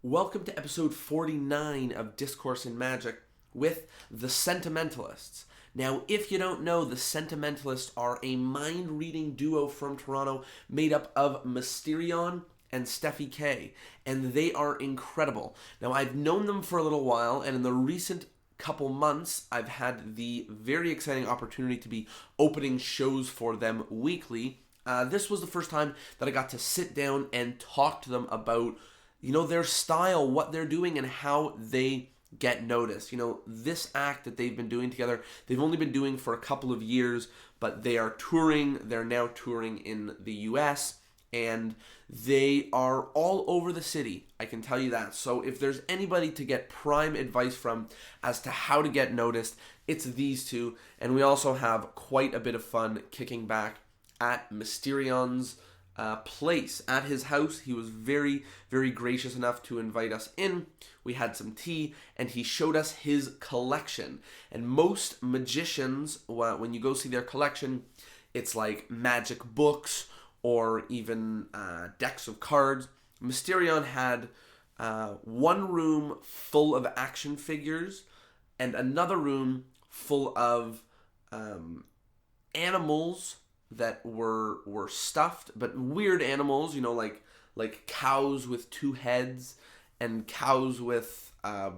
Welcome to episode 49 of Discourse in Magic with the Sentimentalists. Now, if you don't know, the Sentimentalists are a mind-reading duo from Toronto made up of Mysterion and Steffi Kay, and they are incredible. Now, I've known them for a little while, and in the recent couple months, I've had the very exciting opportunity to be opening shows for them weekly. This was the first time that I got to sit down and talk to them about their style, what they're doing, and how they get noticed. This act that they've been doing together, they've only been doing for a couple of years, but they are touring. They're now touring in the US, and they are all over the city, I can tell you that. So if there's anybody to get prime advice from as to how to get noticed, it's these two. And we also have quite a bit of fun kicking back at Mysterion's place at his house. He was very, very gracious enough to invite us in. We had some tea, and he showed us his collection. And most magicians, when you go see their collection, it's like magic books or even decks of cards. Mysterion had one room full of action figures and another room full of animals that were stuffed, but weird animals, like cows with two heads and cows with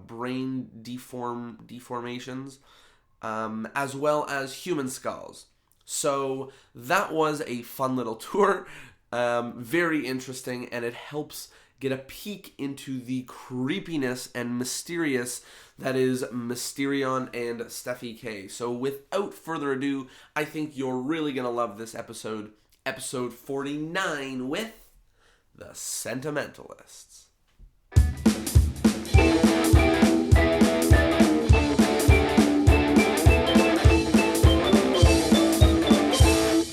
brain deformations, as well as human skulls. So that was a fun little tour, very interesting, and it helps get a peek into the creepiness and mysterious that is Mysterion and Steffi Kay. So without further ado, I think you're really going to love this episode 49 with the Sentimentalists.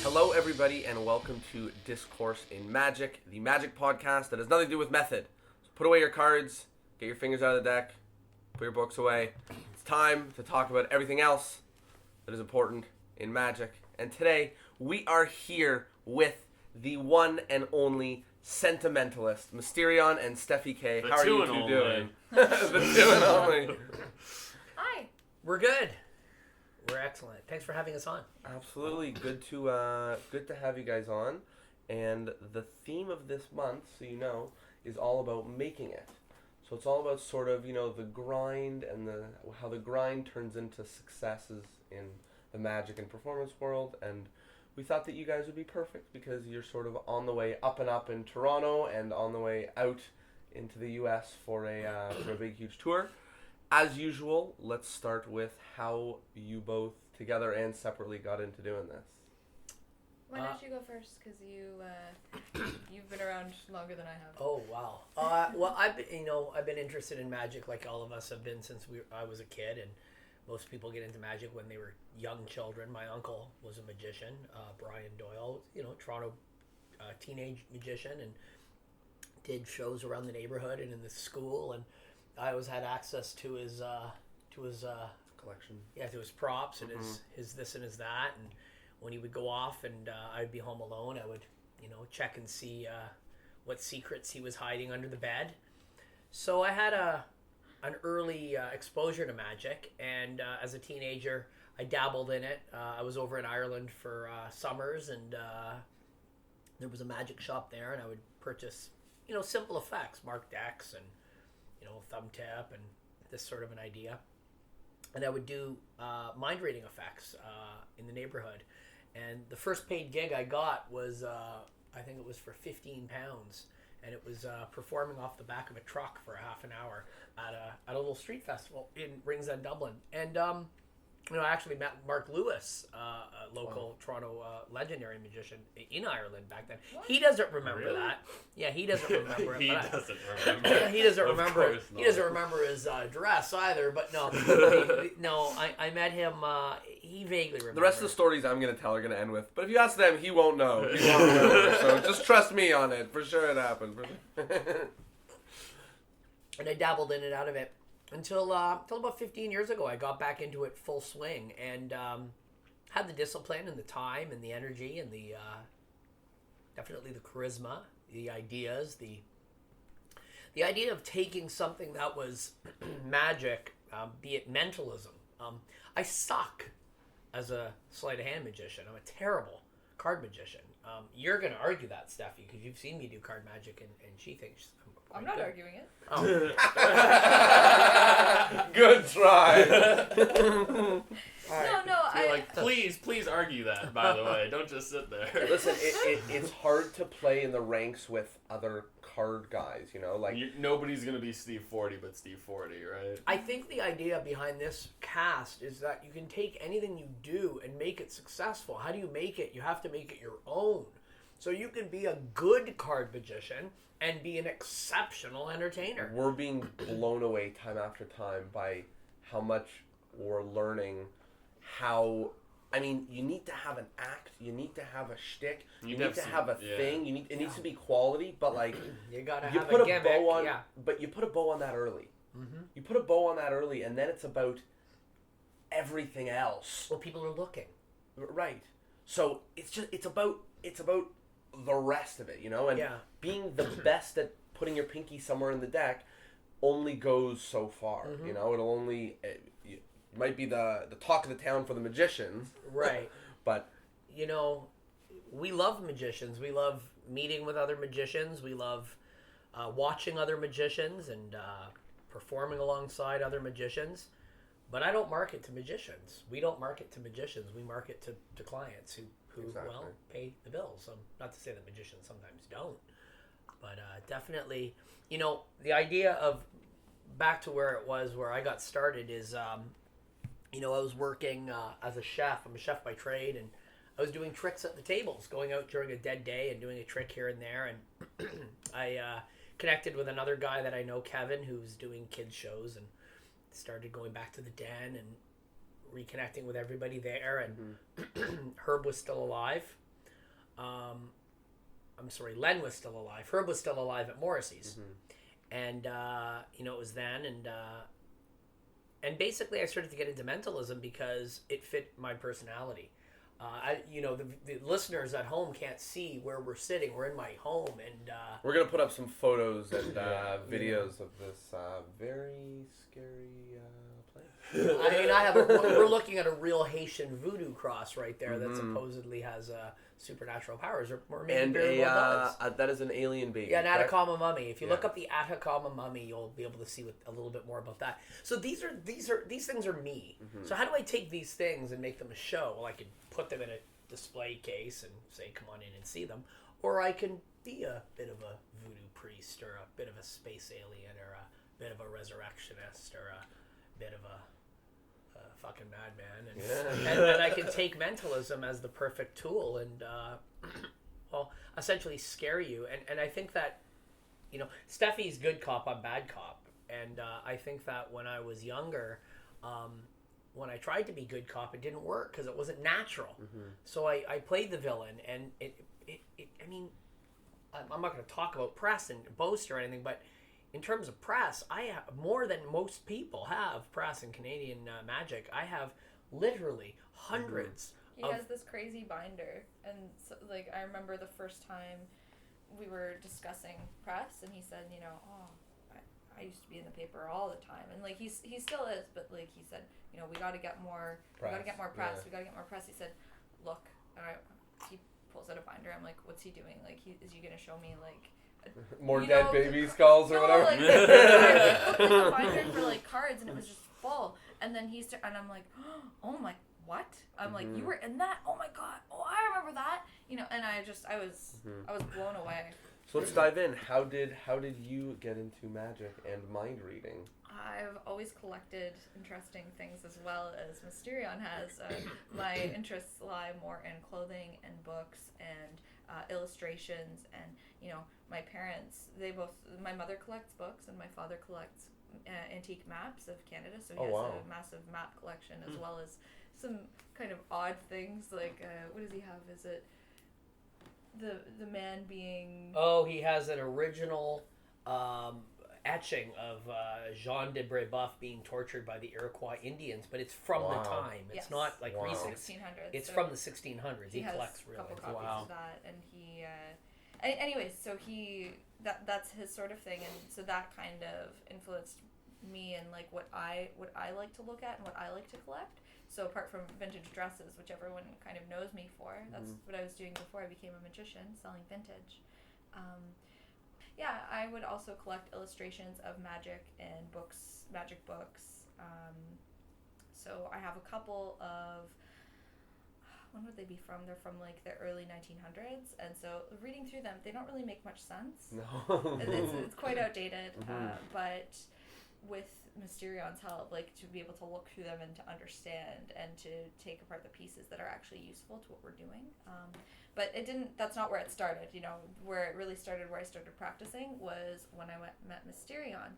Hello everybody, and welcome to Discourse in Magic, the magic podcast that has nothing to do with method. So put away your cards, get your fingers out of the deck, put your books away. It's time to talk about everything else that is important in magic. And today, we are here with the one and only Sentimentalist, Mysterion and Steffi Kay. How are you two doing? The two and only. Hi. We're good. We're excellent. Thanks for having us on. Absolutely. Good to have you guys on. And the theme of this month, so you know, is all about making it. So it's all about sort of, the grind and how the grind turns into successes in the magic and performance world. And we thought that you guys would be perfect because you're sort of on the way up and up in Toronto and on the way out into the US for a big, huge tour. As usual, let's start with how you both together and separately got into doing this. Why don't you go first? Because you've been around longer than I have. Oh wow. Well, I've been interested in magic like all of us have been since I was a kid, and most people get into magic when they were young children. My uncle was a magician, Brian Doyle, Toronto teenage magician, and did shows around the neighborhood and in the school, and I always had access to his Collection. Yeah, to his props and his this and his that, and when he would go off and I'd be home alone, I would check and see what secrets he was hiding under the bed. So I had an early exposure to magic, and as a teenager I dabbled in it. I was over in Ireland for summers, and there was a magic shop there, and I would purchase simple effects, marked decks, and thumb tip, and this sort of an idea. And I would do mind reading effects in the neighborhood. And the first paid gig I got was, I think it was for £15, and it was performing off the back of a truck for a half an hour at a little street festival in Ringsend, Dublin. And I actually met Mark Lewis, a local Toronto legendary magician in Ireland back then. What? He doesn't remember that. Yeah, he doesn't remember it. He doesn't remember. He doesn't remember. He doesn't remember his dress either. But no, I met him. He vaguely remembers. The rest of the stories I'm going to tell are going to end with, but if you ask them, he won't know. He won't remember. So just trust me on it. For sure it happened. And I dabbled in and out of it until about 15 years ago. I got back into it full swing, and had the discipline and the time and the energy and the definitely the charisma, the ideas, the the idea of taking something that was magic, be it mentalism. I suck as a sleight of hand magician. I'm a terrible card magician. You're going to argue that, Steffi, because you've seen me do card magic, and she thinks I'm not arguing it. Oh. Good try. Please argue that, by the way. Don't just sit there. Listen, it's hard to play in the ranks with other card guys, you know? Like nobody's going to be Steve 40 but Steve 40, right? I think the idea behind this cast is that you can take anything you do and make it successful. How do you make it? You have to make it your own. So you can be a good card magician and be an exceptional entertainer. We're being blown away time after time by how much we're learning how... I mean, you need to have an act, you need to have a shtick, you need to have a thing, it needs to be quality, but like... you gotta you have put a a gimmick, bow on, yeah. But you put a bow on that early. Mm-hmm. You put a bow on that early, and then it's about everything else. Well, people are looking. Right. So it's about the rest of it, you know, and being the best at putting your pinky somewhere in the deck only goes so far. Mm-hmm. You know, it'll only you might be the talk of the town for the magicians, right? But you know, we love magicians. We love meeting with other magicians. We love watching other magicians and performing alongside other magicians. But I don't market to magicians. We don't market to magicians. We market to clients who well, pay the bills. Not to say that magicians sometimes don't, but definitely, you know, the idea of back to where it was, where I got started is, you know, I was working as a chef. I'm a chef by trade, and I was doing tricks at the tables, going out during a dead day and doing a trick here and there. And I connected with another guy that I know, Kevin, who's doing kids shows, and started going back to the den and reconnecting with everybody there. And Herb was still alive. I'm sorry, Len was still alive. Herb was still alive at Morrissey's. And, you know, it was then. And basically I started to get into mentalism because it fit my personality. You know, the listeners at home can't see where we're sitting. We're in my home, and we're gonna put up some photos and videos of this very scary place. I mean, we're looking at a real Haitian voodoo cross right there that supposedly has supernatural powers, or maybe and very well does. That is an alien baby. Yeah, an Atacama mummy. If you look up the Atacama mummy, you'll be able to see a little bit more about that. So these things are me. So how do I take these things and make them a show? Well, I could put them in a display case and say, come on in and see them. Or I can be a bit of a voodoo priest, or a bit of a space alien, or a bit of a resurrectionist, or a bit of a fucking madman. And I can take mentalism as the perfect tool and, well, essentially scare you. And I think that, you know, Steffi's good cop, I'm bad cop. And I think that when I was younger, when I tried to be good cop, it didn't work because it wasn't natural. So I played the villain, and it I mean, I'm not going to talk about press and boast or anything, but in terms of press, I have more than most people have press in Canadian magic. I have literally hundreds. He has this crazy binder, and so, like, I remember the first time we were discussing press, and he said, you know, I used to be in the paper all the time, and like he still is, but like he said, you know, we got to get more press. We got to get more press. We got to get more press. He said, look, and he pulls out a binder. I'm like, what's he doing? Like, is he gonna show me like more dead baby skulls or whatever? Like, I looked at the binder for like cards, and it was just full. And then and I'm like, oh my, what? I'm like, you were in that? Oh my god! Oh, I remember that. You know, and I was blown away. So let's dive in. How did you get into magic and mind reading? I've always collected interesting things as well as Mysterion has. My interests lie more in clothing and books and illustrations, and you know, my parents, my mother collects books and my father collects antique maps of Canada, so he has a massive map collection as well as some kind of odd things like what does he have? Is it the man being... Oh, he has an original etching of Jean de Brébeuf being tortured by the Iroquois Indians, but it's from the time. It's not like recent. 1600s. It's from the 1600s. He collects a couple really. copies of that, and Anyways, so that's his sort of thing, and so that kind of influenced me and like what I like to look at and what I like to collect. So apart from vintage dresses, which everyone kind of knows me for, that's what I was doing before I became a magician, selling vintage. Yeah, I would also collect illustrations of magic and books, magic books. So I have a couple of, when would they be from? They're from like the early 1900s, and so reading through them, they don't really make much sense. No. It's quite outdated, but with Mysterion's help, like to be able to look through them and to understand and to take apart the pieces that are actually useful to what we're doing. But it didn't, that's not where it started, you know, where it really started, where I started practicing was when I met Mysterion.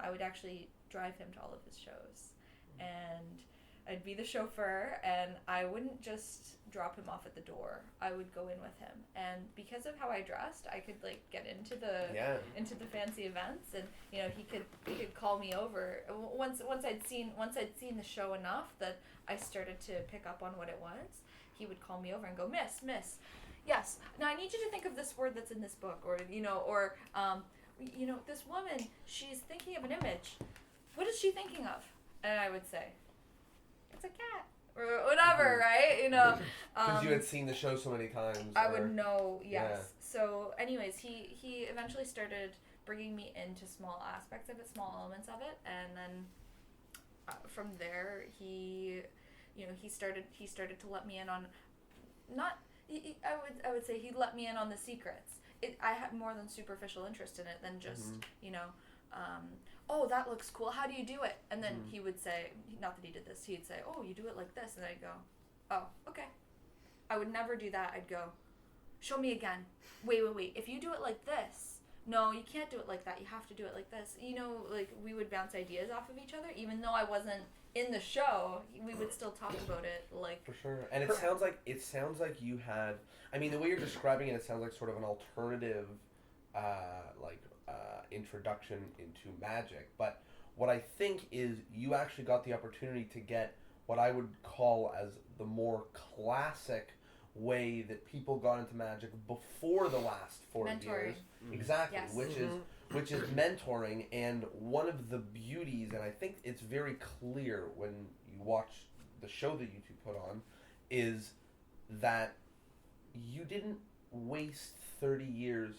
I would actually drive him to all of his shows, and I'd be the chauffeur, and I wouldn't just drop him off at the door. I would go in with him, and because of how I dressed, I could like get into the fancy events, and you know he could call me over once I'd seen the show enough that I started to pick up on what it was. He would call me over and go, Miss, yes. Now I need you to think of this word that's in this book, or this woman, she's thinking of an image. What is she thinking of? And I would say, it's a cat or whatever, right? You know, because you had seen the show so many times. I would know. Yes. Yeah. So, anyways, he eventually started bringing me into small aspects of it, small elements of it, and then from there he started to let me in on, I would say he let me in on the secrets. I had more than superficial interest in it than just oh, that looks cool. How do you do it? And then he would say, not that he did this, he'd say, oh, you do it like this. And I'd go, oh, okay. I would never do that. I'd go, show me again. Wait. If you do it like this, no, you can't do it like that. You have to do it like this. You know, like we would bounce ideas off of each other. Even though I wasn't in the show, we would still talk about it. Like for sure. And it sounds like you had, I mean, the way you're describing it sounds like sort of an alternative, introduction into magic, but what I think is you actually got the opportunity to get what I would call as the more classic way that people got into magic before the last 40 years. Exactly. Yes. Which is mentoring, and one of the beauties, and I think it's very clear when you watch the show that you two put on, is that you didn't waste 30 years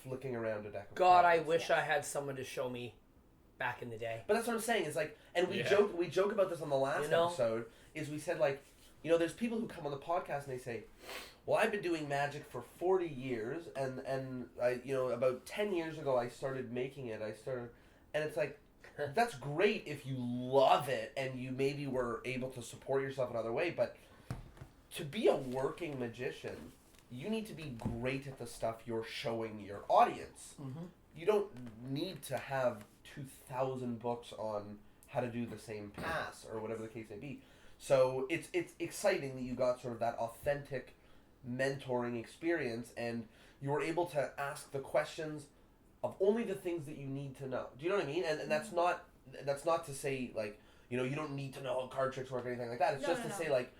flicking around a deck of God, cards. I wish I had someone to show me back in the day. But that's what I'm saying. Is like, and we joke about this on the last episode. Is we said like, you know, there's people who come on the podcast and they say, well, I've been doing magic for 40 years, and I, you know, about 10 years ago I started making it. And it's like, that's great if you love it and you maybe were able to support yourself another way, but to be a working magician, you need to be great at the stuff you're showing your audience. You don't need to have 2,000 books on how to do the same pass or whatever the case may be. So it's exciting that you got sort of that authentic mentoring experience, and you were able to ask the questions of only the things that you need to know. Do you know what I mean? And that's not to say like, you know, you don't need to know how card tricks work or anything like that. It's just to say like,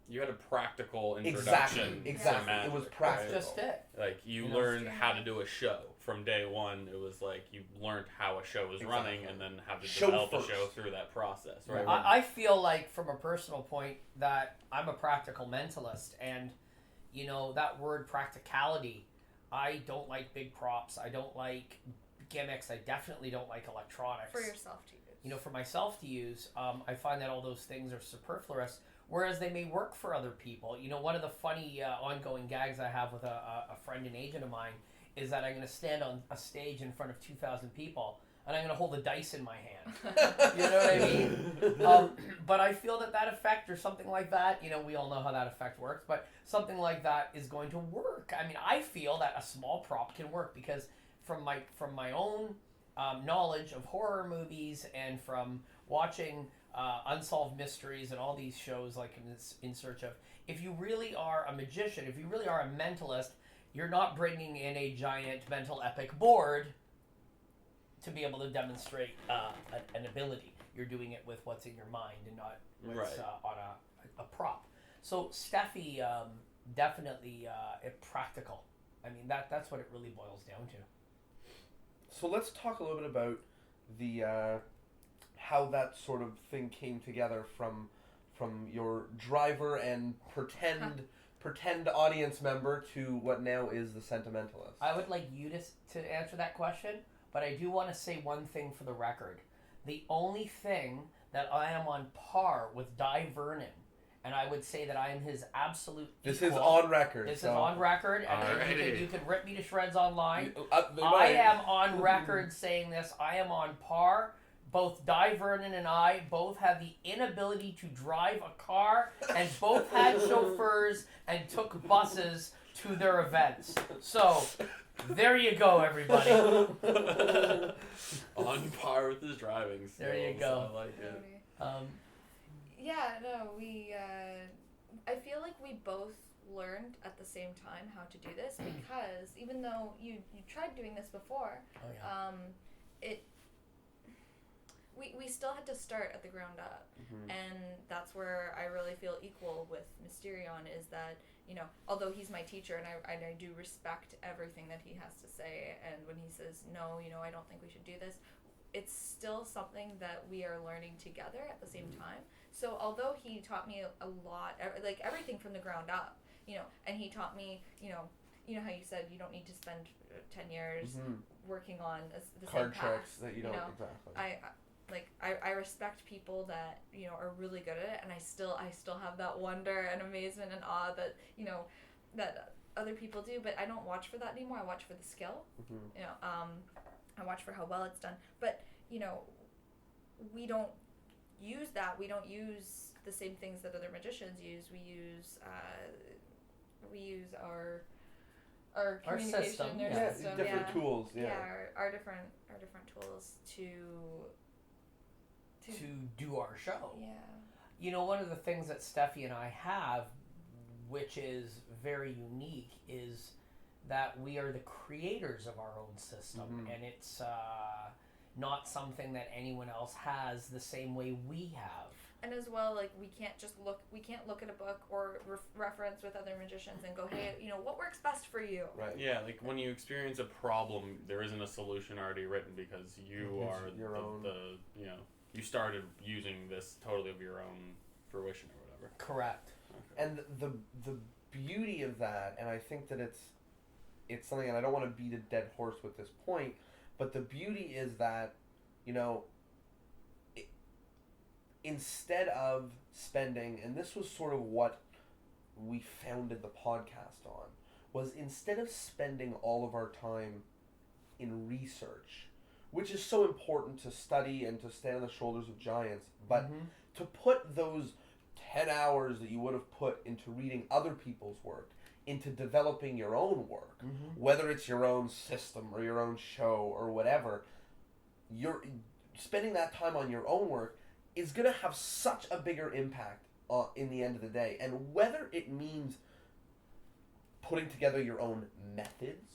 you had a practical introduction to magic. It was practical. Just it. Like, you learned how to do a show. From day one, it was like you learned how a show was running and then how to develop a show through that process. Right? I feel like, from a personal point, that I'm a practical mentalist. And, you know, that word practicality, I don't like big props. I don't like gimmicks. I definitely don't like electronics. for yourself to use. You know, for myself to use, I find that all those things are superfluous. Whereas they may work for other people. You know, one of the funny ongoing gags I have with a friend and agent of mine is that I'm going to stand on a stage in front of 2,000 people and I'm going to hold a dice in my hand. You know what I mean? But I feel that effect or something like that, you know, we all know how that effect works, but something like that is going to work. I mean, I feel that a small prop can work because from my own knowledge of horror movies and from watching Unsolved Mysteries and all these shows like in search of, if you really are a magician, if you really are a mentalist, you're not bringing in a giant mental epic board to be able to demonstrate an ability. You're doing it with what's in your mind and not what's on a prop. So Steffi, definitely practical. I mean, that's what it really boils down to. So let's talk a little bit about the how that sort of thing came together from your driver and pretend audience member to what now is the Sentimentalists. I would like you to answer that question, but I do want to say one thing for the record. The only thing that I am on par with Di Vernon, and I would say that I am his absolute This equal. is on record. This is on record, and Alrighty. you can rip me to shreds online. They I might. am on record saying this. I am on par. Both Di Vernon and I both have the inability to drive a car, and both had chauffeurs and took buses to their events. So, there you go, everybody. On par with his driving skills. There you go. I like it. Yeah, no, we. I feel like we both learned at the same time how to do this because even though you tried doing this before, we still had to start at the ground up, and that's where I really feel equal with Mysterion is that, you know, although he's my teacher and I do respect everything that he has to say, and when he says, no, you know, I don't think we should do this, it's still something that we are learning together at the same time. So although he taught me a lot, like everything from the ground up, you know, and he taught me, you know how you said you don't need to spend 10 years working on the card same path, tricks that you don't exactly. I respect people that, you know, are really good at it, and I still have that wonder and amazement and awe that, you know, that other people do, but I don't watch for that anymore. I watch for the skill. You know, I watch for how well it's done. But, you know, we don't use that. We don't use the same things that other magicians use. We use our communication, system, system, different tools, our different tools to do our show. Yeah. You know, one of the things that Steffi and I have, which is very unique, is that we are the creators of our own system, and it's not something that anyone else has the same way we have. And as well, like, we can't look at a book or reference with other magicians and go, hey, you know, what works best for you? Right. Yeah, like when you experience a problem, there isn't a solution already written because you are your own. you know, you started using this totally of your own fruition or whatever. Correct. Okay. And the beauty of that, and I think that it's something, and I don't want to beat a dead horse with this point, but the beauty is that, you know, instead of spending, and this was sort of what we founded the podcast on, was instead of spending all of our time in research, which is so important to study and to stand on the shoulders of giants, but to put those 10 hours that you would have put into reading other people's work, into developing your own work, whether it's your own system or your own show or whatever, you're spending that time on your own work is going to have such a bigger impact in the end of the day. And whether it means putting together your own methods,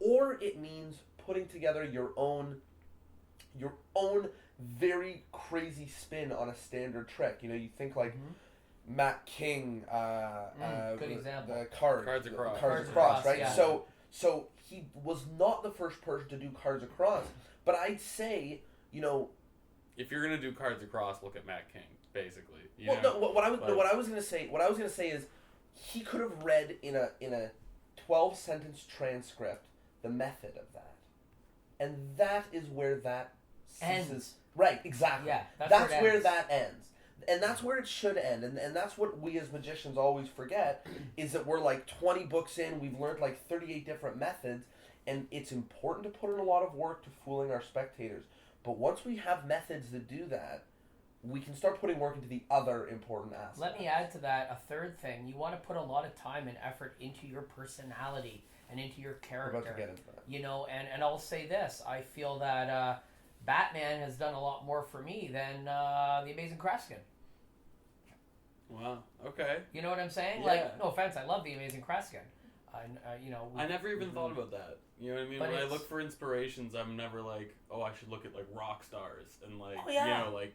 or it means putting together your own very crazy spin on a standard trick. You know, you think like Matt King, good example. The Cards Across. Cards Across, right? Yeah. So he was not the first person to do Cards Across, but I'd say, you know, If you're gonna do Cards Across, look at Matt King, basically. What I was gonna say is he could have read in a 12-sentence transcript the method of that, and that is where that ceases. Ends. Right, exactly. Yeah, that's where that ends. And that's where it should end. And that's what we as magicians always forget, is that we're like 20 books in, we've learned like 38 different methods, and it's important to put in a lot of work to fooling our spectators. But once we have methods that do that, we can start putting work into the other important aspects. Let me add to that a third thing. You want to put a lot of time and effort into your personality and into your character. We're about to get into that. You know, and I'll say this. I feel that Batman has done a lot more for me than The Amazing Kreskin. Wow. Okay. You know what I'm saying? Yeah. Like, no offense, I love The Amazing Kreskin. You know, I never even thought about that. You know what I mean? But When I it's- look for inspirations, I'm never like, oh, I should look at like rock stars and like, Oh, yeah. you know, like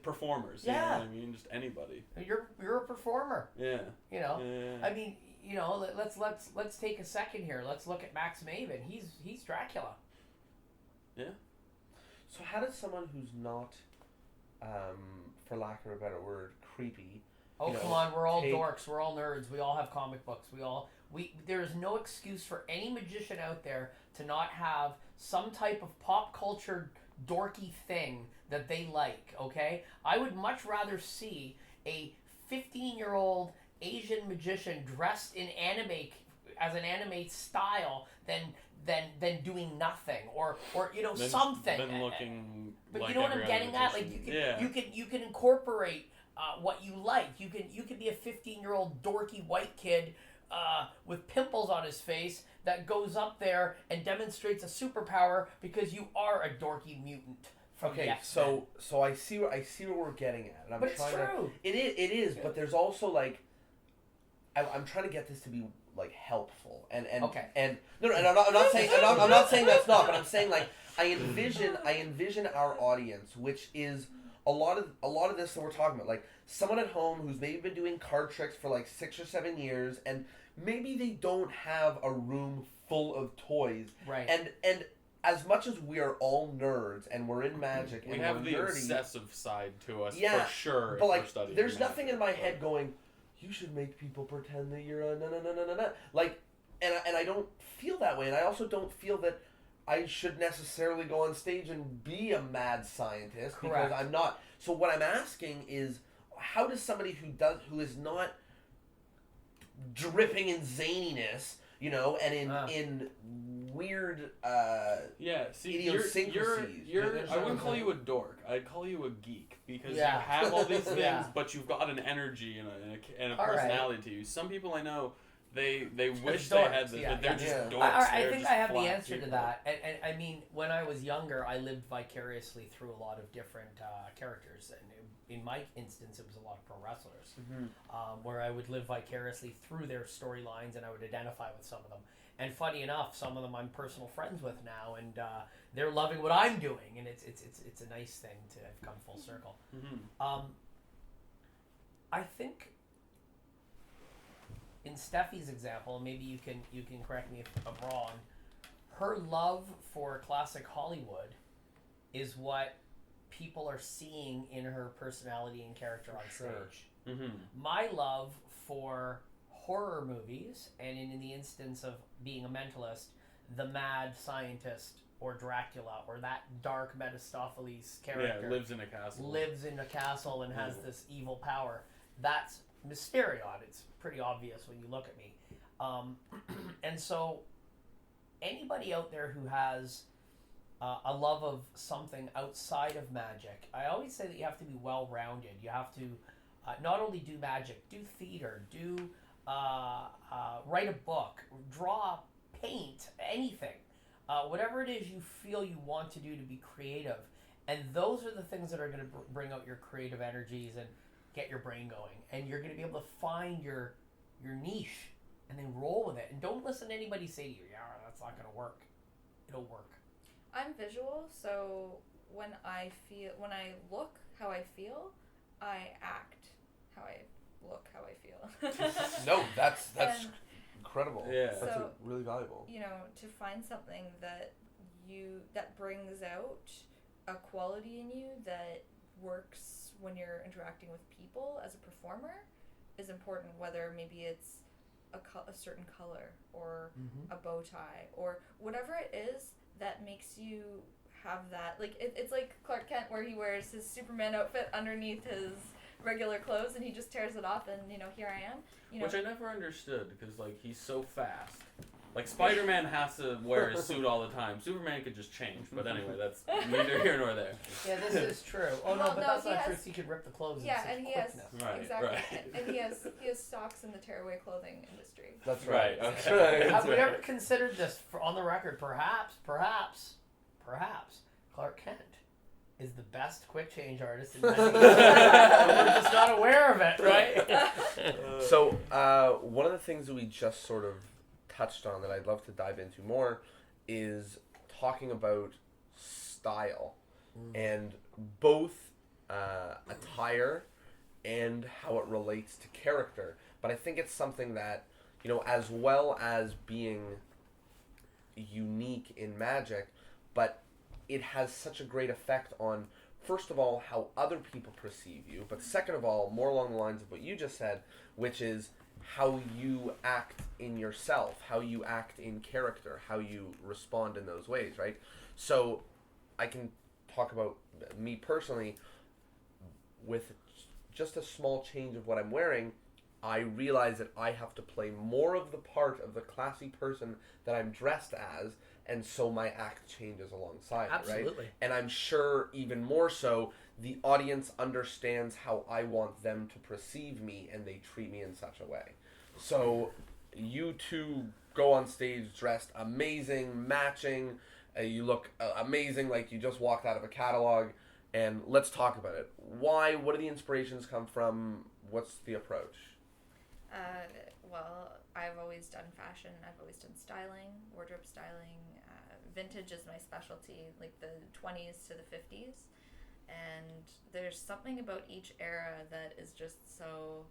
performers. You Yeah. know what I mean? Just anybody. You're a performer. Yeah. You know, Yeah. I mean, you know, let's take a second here. Let's look at Max Maven. He's Dracula. Yeah. So how does someone who's not, for lack of a better word, creepy? Oh, come on, we're all dorks. We're all nerds. We all have comic books. There is no excuse for any magician out there to not have some type of pop culture dorky thing that they like, okay? I would much rather see a 15-year-old Asian magician dressed in as an anime style than doing nothing or something. Then looking. But like you know what I'm getting at? Like you can incorporate what you like. You can be a 15-year-old dorky white kid with pimples on his face that goes up there and demonstrates a superpower because you are a dorky mutant. Okay, so I see where we're getting at, and But it's true. It is, but there's also like, I'm trying to get this to be like helpful, and okay. And no, and I'm not saying that's not, but I'm saying like I envision our audience, which is a lot of this that we're talking about, like someone at home who's maybe been doing card tricks for like 6 or 7 years, and maybe they don't have a room full of toys, right? And as much as we are all nerds and we're in magic and we have we're the nerdy, obsessive side to us, yeah, for sure. But like, there's nothing in my head going, you should make people pretend that you're a na. Like, and I don't feel that way, and I also don't feel that I should necessarily go on stage and be a mad scientist. Correct. Because I'm not. So what I'm asking is, how does somebody who is not dripping in zaniness, you know, and in weird idiosyncrasies. I wouldn't call you a dork. I'd call you a geek because Yeah. you have all these things, Yeah. but you've got an energy and a All personality to you. Some people I know, they wish Dorks, they had this, yeah, but they're yeah. just dorks. I They're think just I have the flat answer to people. that. And I mean, when I was younger, I lived vicariously through a lot of different characters. And in my instance, it was a lot of pro wrestlers, where I would live vicariously through their storylines and I would identify with some of them. And funny enough, some of them I'm personal friends with now, and they're loving what I'm doing, and it's a nice thing to have come full circle. Mm-hmm. I think in Steffi's example, maybe you can correct me if I'm wrong. Her love for classic Hollywood is what people are seeing in her personality and character on stage. Mm-hmm. My love for horror movies, and in the instance of being a mentalist, the mad scientist or Dracula or that dark Mephistopheles character, lives in a castle and has this evil power. That's Mysterion. It's pretty obvious when you look at me. And so anybody out there who has a love of something outside of magic, I always say that you have to be well-rounded. You have to not only do magic, do theater, do write a book, draw, paint, anything. Whatever it is you feel you want to do to be creative. And those are the things that are going to bring out your creative energies and get your brain going. And you're going to be able to find your niche and then roll with it. And don't listen to anybody say to you, yeah, that's not going to work. It'll work. I'm visual, so when I look how I feel, I act how I look how I feel. No, that's And incredible. Yeah. That's so, really valuable. You know, to find something that brings out a quality in you that works when you're interacting with people as a performer is important, whether maybe it's a certain color or a bow tie or whatever it is that makes you have that, like it's like Clark Kent where he wears his Superman outfit underneath his regular clothes and he just tears it off and here I am, Which I never understood because like he's so fast. Like Spider-Man has to wear a suit all the time. Superman could just change, but anyway, that's neither here nor there. Yeah, this is true. Oh no, but that's not true. He could rip the clothes. Yeah, and he has exactly, right. and he has stocks in the tearaway clothing industry. That's right. That's Okay. right. Have we ever considered this on the record? Perhaps, Clark Kent is the best quick change artist in magic. We're just not aware of it, right? So, one of the things that we just sort of touched on that I'd love to dive into more is talking about style and both attire and how it relates to character. But I think it's something that, as well as being unique in magic, but it has such a great effect on, first of all, how other people perceive you, but second of all, more along the lines of what you just said, which is how you act in yourself, how you act in character, how you respond in those ways, right? So I can talk about me personally. With just a small change of what I'm wearing, I realize that I have to play more of the part of the classy person that I'm dressed as, and so my act changes alongside. Absolutely. Right? And I'm sure even more so, the audience understands how I want them to perceive me, and they treat me in such a way. So you two go on stage dressed amazing, matching, you look amazing like you just walked out of a catalog, and let's talk about it. Why? What do the inspirations come from? What's the approach? Well, I've always done fashion. I've always done styling, wardrobe styling. Vintage is my specialty, like the 20s to the 50s. And there's something about each era that is just so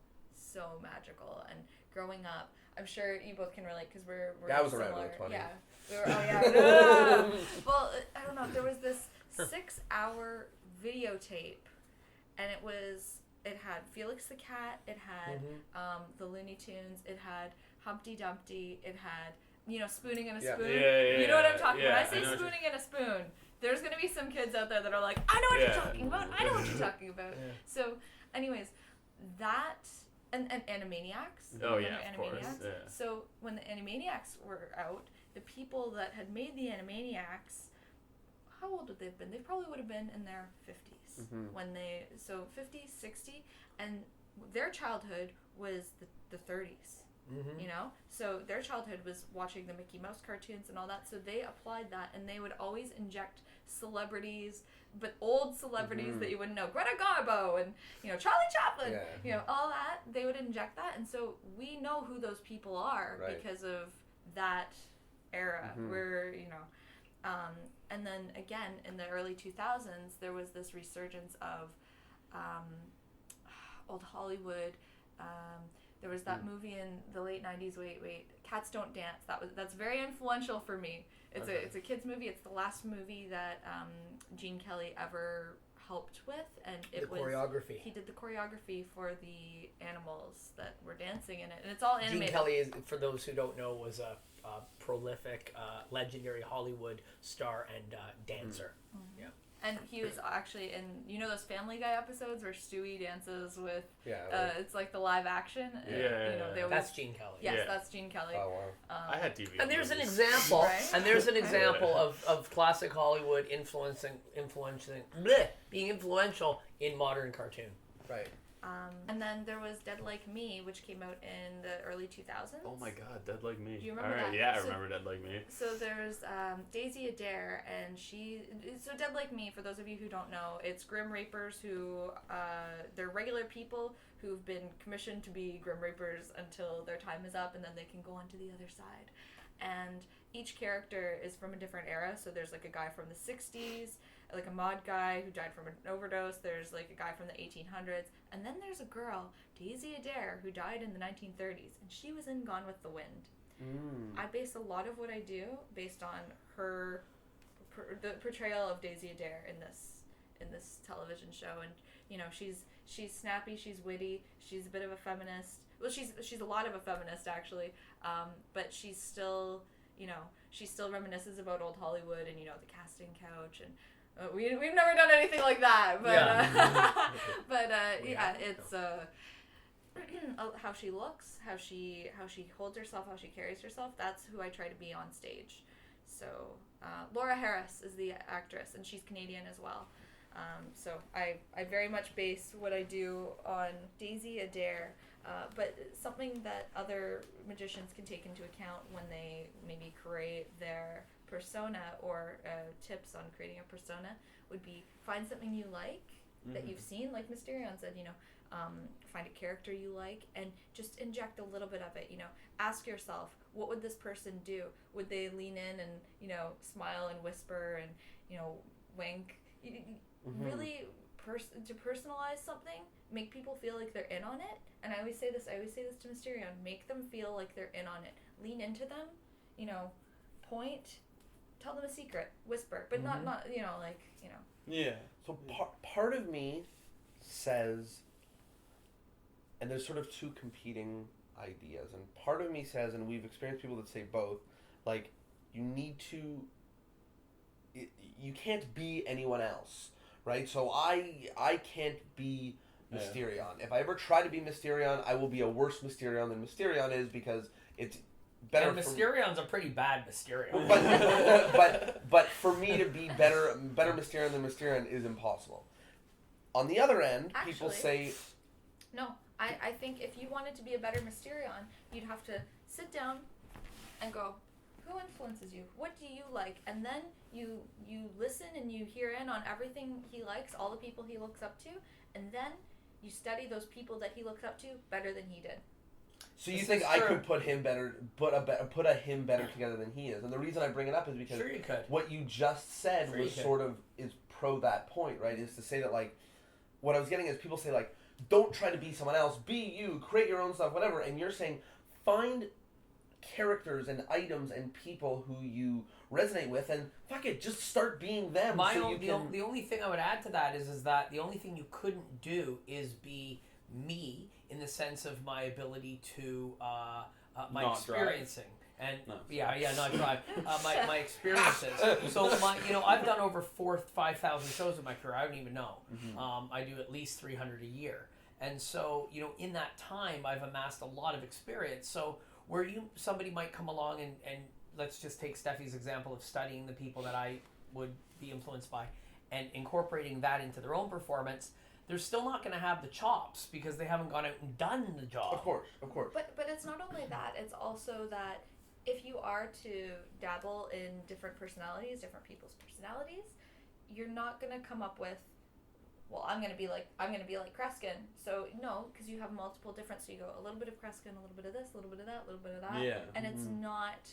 magical. And growing up, I'm sure you both can relate because we're I was similar. around in the 20s. Yeah. No. Well, I don't know. There was this 6-hour videotape, and it had Felix the Cat, it had the Looney Tunes, it had Humpty Dumpty, it had spooning in a spoon. Yeah, you know what I'm talking about? I When I say spooning in a spoon, there's gonna be some kids out there that are like, I know what you're talking about. I know what you're talking about. Yeah. So, anyways, that and Animaniacs. Oh yeah, of course. Yeah. So when the Animaniacs were out, the people that had made the Animaniacs, how old would they have been? They probably would have been in their 50s when so 50, 60, and their childhood was the 30s. So their childhood was watching the Mickey Mouse cartoons and all that, so they applied that, and they would always inject celebrities, but old celebrities that you wouldn't know, Greta Garbo and Charlie Chaplin, all that, they would inject that, and so we know who those people are because of that era where and then again in the early 2000s there was this resurgence of old Hollywood. There was that movie in the late 90s. Wait, Cats Don't Dance. That's very influential for me. It's a kids movie. It's the last movie that Gene Kelly ever helped with, and choreography. He did the choreography for the animals that were dancing in it, and it's all animated. Gene Kelly is, for those who don't know, was a prolific, legendary Hollywood star and dancer. Yeah. And he was actually in, those Family Guy episodes where Stewie dances with, it's like the live action. That's Gene Kelly. Yes, that's Gene Kelly. Oh, wow. I had TV. And there's an example, of classic Hollywood being influential in modern cartoon. Right. And then there was Dead Like Me, which came out in the early 2000s. Oh my God, Dead Like Me. Do you remember that? Yeah, I remember Dead Like Me. So there's Daisy Adair, and so Dead Like Me, for those of you who don't know, it's Grim Reapers who, they're regular people who've been commissioned to be Grim Reapers until their time is up, and then they can go on to the other side. And each character is from a different era, so there's like a guy from the 60s, like a mod guy who died from an overdose, there's like a guy from the 1800s, and then there's a girl, Daisy Adair, who died in the 1930s, and she was in Gone with the Wind. I base a lot of what I do based on the portrayal of Daisy Adair in this television show, and she's snappy, she's witty, she's a bit of a feminist. Well, she's a lot of a feminist actually, but she's still reminisces about old Hollywood and the casting couch, and we've never done anything like that, but it's how she looks, how she holds herself, how she carries herself. That's who I try to be on stage. So Laura Harris is the actress, and she's Canadian as well. So I very much base what I do on Daisy Adair, but something that other magicians can take into account when they maybe create their persona, or tips on creating a persona, would be find something you like that you've seen, like Mysterion said, find a character you like and just inject a little bit of it. Ask yourself, what would this person do? Would they lean in and smile and whisper and wink? Really to personalize something, make people feel like they're in on it. And I always say this to Mysterion, make them feel like they're in on it. Lean into them, point, tell them a secret, whisper, but not Yeah. So part of me says, and there's sort of two competing ideas, and part of me says, and we've experienced people that say both, like, you can't be anyone else, right? So I can't be Mysterion. If I ever try to be Mysterion, I will be a worse Mysterion than Mysterion is, because it's better. And Mysterion's a pretty bad Mysterion. But for me to be better Mysterion than Mysterion is impossible. On the other end, people say... No, I think if you wanted to be a better Mysterion, you'd have to sit down and go, who influences you? What do you like? And then you listen and you hear in on everything he likes, all the people he looks up to, and then you study those people that he looks up to better than he did. So you think I could put him better together than he is? And the reason I bring it up is because Sure you could. What you just said was sort of is pro that point, right? Is to say that, like, what I was getting is people say, like, don't try to be someone else, be you, create your own stuff, whatever. And you're saying find characters and items and people who you resonate with, and fuck it, just start being them. The only thing I would add to that is that the only thing you couldn't do is be me, in the sense of my ability to my not experiencing drive. and No. not drive my experiences. So I've done over 5,000 shows in my career. I don't even know. Mm-hmm. I do at least 300 a year, and so in that time I've amassed a lot of experience. So where somebody might come along and let's just take Steffi's example of studying the people that I would be influenced by and incorporating that into their own performance. They're still not going to have the chops because they haven't gone out and done the job. Of course. But it's not only that. It's also that if you are to dabble in different personalities, different people's personalities, you're not going to come up with, well, I'm going to be like Kreskin. So no, because you have multiple different. So you go a little bit of Kreskin, a little bit of this, a little bit of that, a little bit of that. Yeah. And it's not.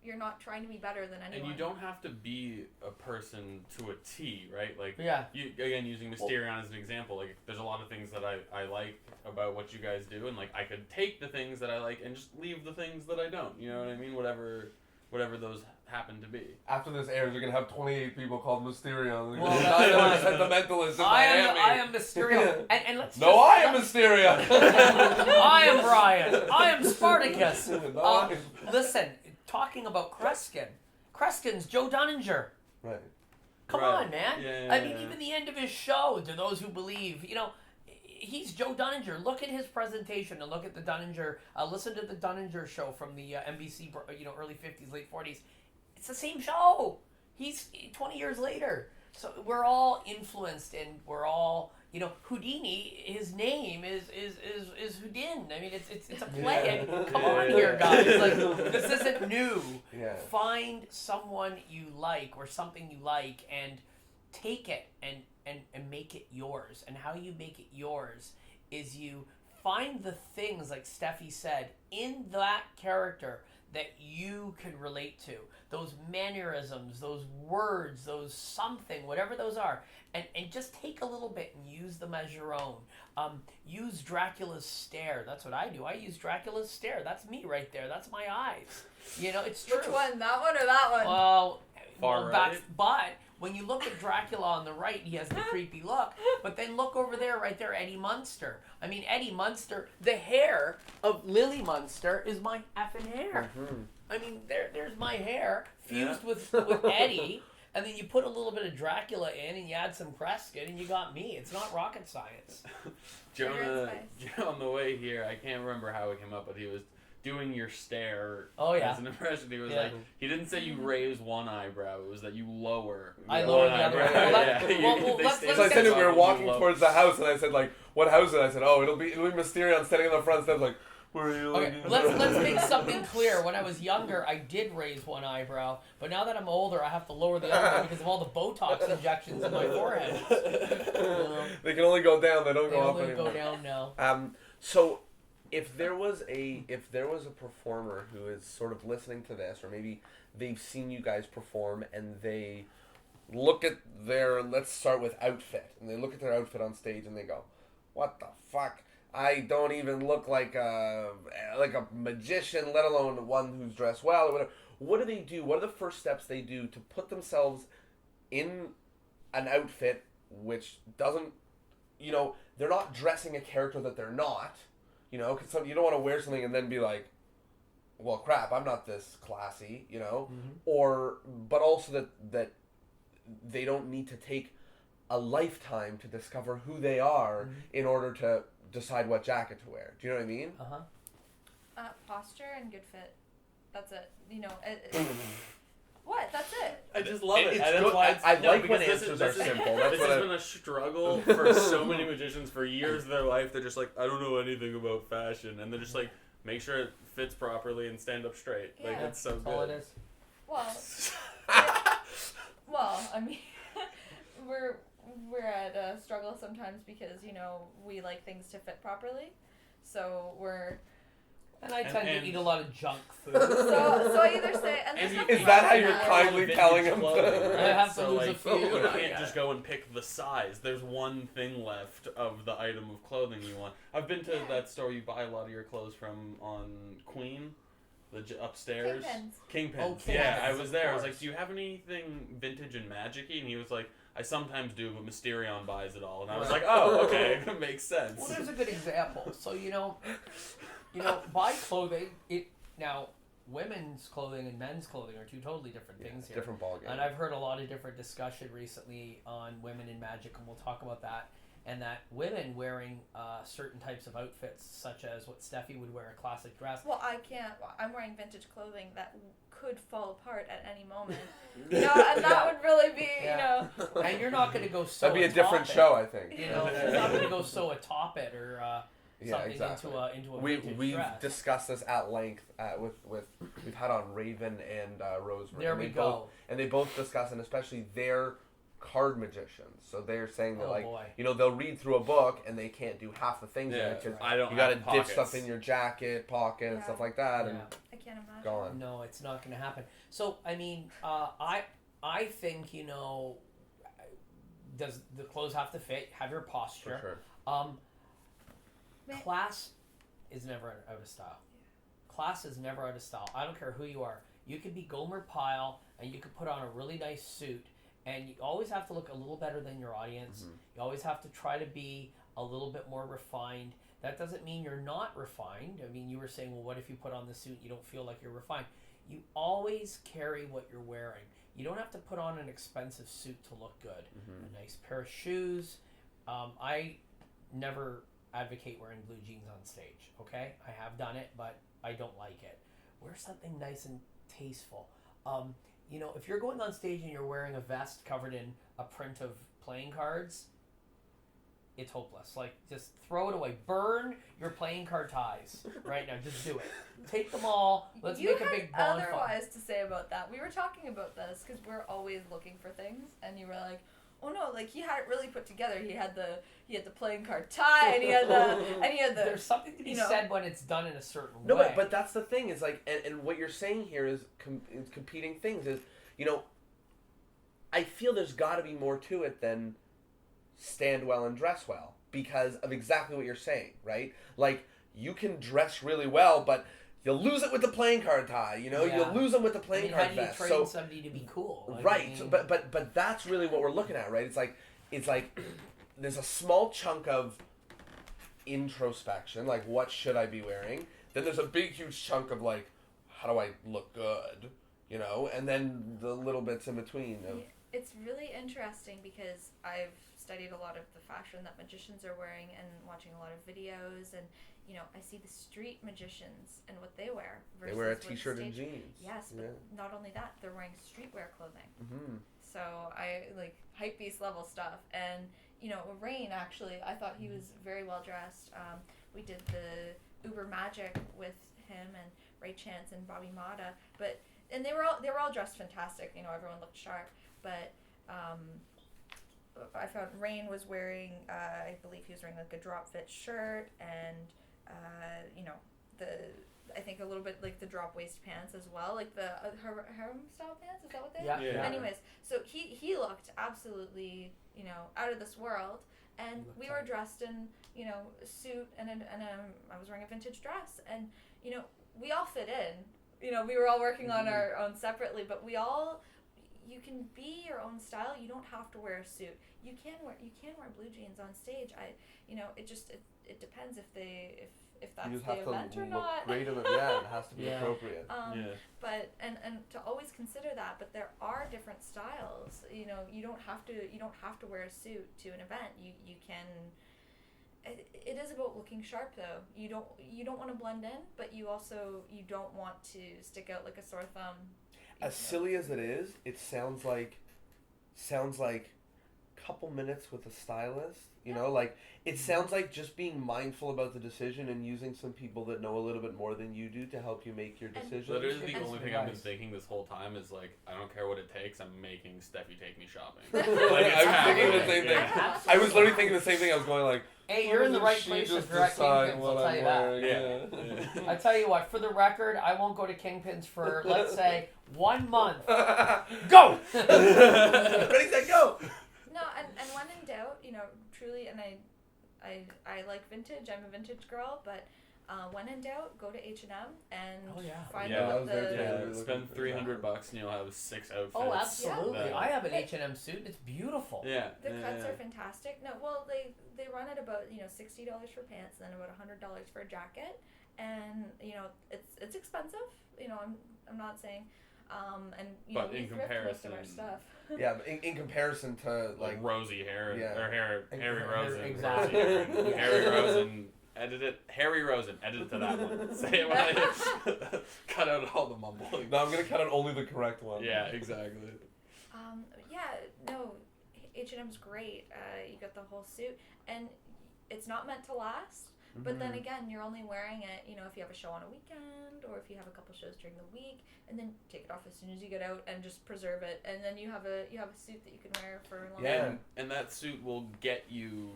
You're not trying to be better than anyone. And you don't have to be a person to a T, right? Like, you, again, using Mysterion as an example, like, there's a lot of things that I like about what you guys do, and, like, I could take the things that I like and just leave the things that I don't, you know what I mean? Whatever those happen to be. After this airs, you're going to have 28 people called Mysterion. Well, I'm Sentimentalists in Miami. I am Mysterion. And let's No, I am Mysterion. I am Brian. I am Spartacus. No, Listen, talking about Kreskin's Joe Dunninger. Right. Come on, man. Yeah, I mean, even the end of his show, to those who believe, he's Joe Dunninger. Look at his presentation and look at the Dunninger, listen to the Dunninger show from the NBC, early 50s, late 40s. It's the same show. He's 20 years later. So we're all influenced, and we're all, Houdini, his name is Houdin. I mean, it's a play. Yeah. Come on here, guys. Like, this isn't new. Yeah. Find someone you like or something you like and take it and make it yours. And how you make it yours is you find the things, like Steffi said, in that character that you can relate to. Those mannerisms, those words, those something, whatever those are. And just take a little bit and use them as your own. Use Dracula's stare. That's what I do. I use Dracula's stare. That's me right there. That's my eyes. It's true. Which one? That one or that one? Well, Right. but when you look at Dracula on the right, he has the creepy look. But then look over there, right there, Eddie Munster. I mean, Eddie Munster, the hair of Lily Munster is my effing hair. Mm-hmm. I mean, there's my hair fused with Eddie. And then you put a little bit of Dracula in, and you add some Kreskin, and you got me. It's not rocket science. Jonah, on the way here, I can't remember how it came up, but he was doing your stare as an impression. He was like, he didn't say you raise one eyebrow, it was that you lower. I lowered the other eyebrow. So I said we were walking towards the house, and I said, like, what house is it? I said, oh, it'll be Mysterion standing in the front step, like, where are you Okay, looking? let's make something clear. When I was younger, I did raise one eyebrow, but now that I'm older, I have to lower the other one because of all the Botox injections in my forehead. They can only go down, they don't They go up only anymore. go down now. So if there was a performer who is sort of listening to this, or maybe they've seen you guys perform and they look at let's start with outfit, and they look at their outfit on stage and they go, what the fuck? I don't even look like a magician, let alone one who's dressed well or whatever. What do they do? What are the first steps they do to put themselves in an outfit which doesn't, they're not dressing a character that they're not, because you don't want to wear something and then be like, well, crap, I'm not this classy, but also that they don't need to take a lifetime to discover who they are in order to decide what jacket to wear. Do you know what I mean? Posture and good fit. That's it. What? That's it. I just love it. That's good. Why I like when answers are simple. This has been a struggle for so many magicians for years of their life. They're just like, I don't know anything about fashion, and they're just like, make sure it fits properly and stand up straight. Yeah. Like, it's so That's good. all it is. Well, I mean, we're at a struggle sometimes because we like things to fit properly, so we're. And I tend to eat a lot of junk food. So I either say, and there's nothing is that how wrong you're with kindly telling him? I have to lose a few. You can't just go and pick the size. There's one thing left of the item of clothing you want. I've been to that store you buy a lot of your clothes from on Queen, upstairs. Kingpins. Oh, Kingpins. Yeah, I was there. I was like, do you have anything vintage and magic-y? And he was like, I sometimes do, but Mysterion buys it all. And I was like, oh, okay, that makes sense. Well, there's a good example. So, buy clothing. Now, women's clothing and men's clothing are two totally different things here. Different ballgame. And I've heard a lot of different discussion recently on women in magic, and we'll talk about that. And that women wearing certain types of outfits, such as what Steffi would wear, a classic dress. Well, I can't. I'm wearing vintage clothing that could fall apart at any moment. And that would really be, And you're not going to go so. That'd be a different show, I think. You're not going to go so atop it or something exactly. into a We've dress. discussed this at length with we've had on Raven and Rosemary. There we go. And they both discuss, and especially their card magicians. So they're saying that they'll read through a book and they can't do half the things in it because you got to ditch stuff in your jacket pocket and stuff like that. Yeah. And I can't imagine. gone. No, it's not going to happen. So I mean, I think does the clothes have to fit? Have your posture. For sure. Class is never out of style. Class is never out of style. I don't care who you are. You could be Gomer Pyle and you could put on a really nice suit, and you always have to look a little better than your audience. You always have to try to be a little bit more refined. That doesn't mean you're not refined. I mean, you were saying, well, what if you put on the suit and you don't feel like you're refined? You always carry what you're wearing. You don't have to put on an expensive suit to look good. A nice pair of shoes. I never advocate wearing blue jeans on stage, okay? I have done it, but I don't like it. Wear something nice and tasteful. If you're going on stage and you're wearing a vest covered in a print of playing cards, it's hopeless. Like, just throw it away. Burn your playing card ties right now. Just do it. Take them all. Let's make a big bonfire. You had otherwise to say about that. We were talking about this because we're always looking for things, and you were like, oh no, like he had it really put together. He had the playing card tie, and he had the. There's something to be said when it's done in a certain way. No, but that's the thing is like, and what you're saying here is competing things is, I feel there's got to be more to it than stand well and dress well because of exactly what you're saying, right? Like you can dress really well, but you'll lose it with the playing card tie, You'll lose them with the playing card vest. How do you train somebody to be cool? Right, but that's really what we're looking at, right? It's like there's a small chunk of introspection, like what should I be wearing? Then there's a big, huge chunk of like, how do I look good? And then the little bits in between. It's really interesting because I've studied a lot of the fashion that magicians are wearing and watching a lot of videos, and I see the street magicians and what they wear. They wear a t-shirt and jeans. Yes, but not only that, they're wearing streetwear clothing. So I like hypebeast level stuff, and Rain actually, I thought he was very well dressed. We did the Uber Magic with him and Ray Chance and Bobby Mata, and they were all dressed fantastic. Everyone looked sharp, but I found Rain was wearing, I believe he was wearing like a drop fit shirt and, I think a little bit like the drop waist pants as well, like the harem style pants. Is that what they are? Yeah. Anyways, so he looked absolutely, out of this world. And we were dressed in, a suit and I was wearing a vintage dress. And, we all fit in. We were all working on our own separately, but you can be your own style. You don't have to wear a suit. You can wear blue jeans on stage. It depends if that's the event or not. Great in it. Yeah, it has to be appropriate. But and to always consider that. But there are different styles. You don't have to wear a suit to an event. You can. It is about looking sharp though. You don't want to blend in, but you don't want to stick out like a sore thumb. As silly as it is, it sounds like a couple minutes with a stylist. It sounds like just being mindful about the decision and using some people that know a little bit more than you do to help you make your decision. Literally, the only thing I've been thinking this whole time is I don't care what it takes. I'm making Steffi take me shopping. I was thinking the same thing. I was literally thinking the same thing. I was going hey, you're in the right place at Direct Kingpins, I'll tell you that. Yeah. I tell you what, for the record, I won't go to Kingpins for, let's say, 1 month. Go! Ready, set, go! No, and when in doubt, truly, and I like vintage. I'm a vintage girl, but when in doubt, go to H&M and find out spend $300 and you'll have 6 outfits. Oh, absolutely! I have an H&M suit. It's beautiful. Yeah, the cuts are fantastic. No, well, they run at about $60 for pants, and then about $100 for a jacket, and it's expensive. I'm not saying. And but we in thrift most of our comparison, stuff. Yeah, but in comparison to rosy hair or Harry Hair, Rosen, exactly. Harry Rosen. Harry Rosen, edit it to that one. Say it when I cut out all the mumbling. No, I'm gonna cut out only the correct one. Yeah, exactly. H&M's great. You got the whole suit, and it's not meant to last. But then again, you're only wearing it, if you have a show on a weekend or if you have a couple shows during the week, and then take it off as soon as you get out and just preserve it, and then you have a suit that you can wear for a long time. And that suit will get you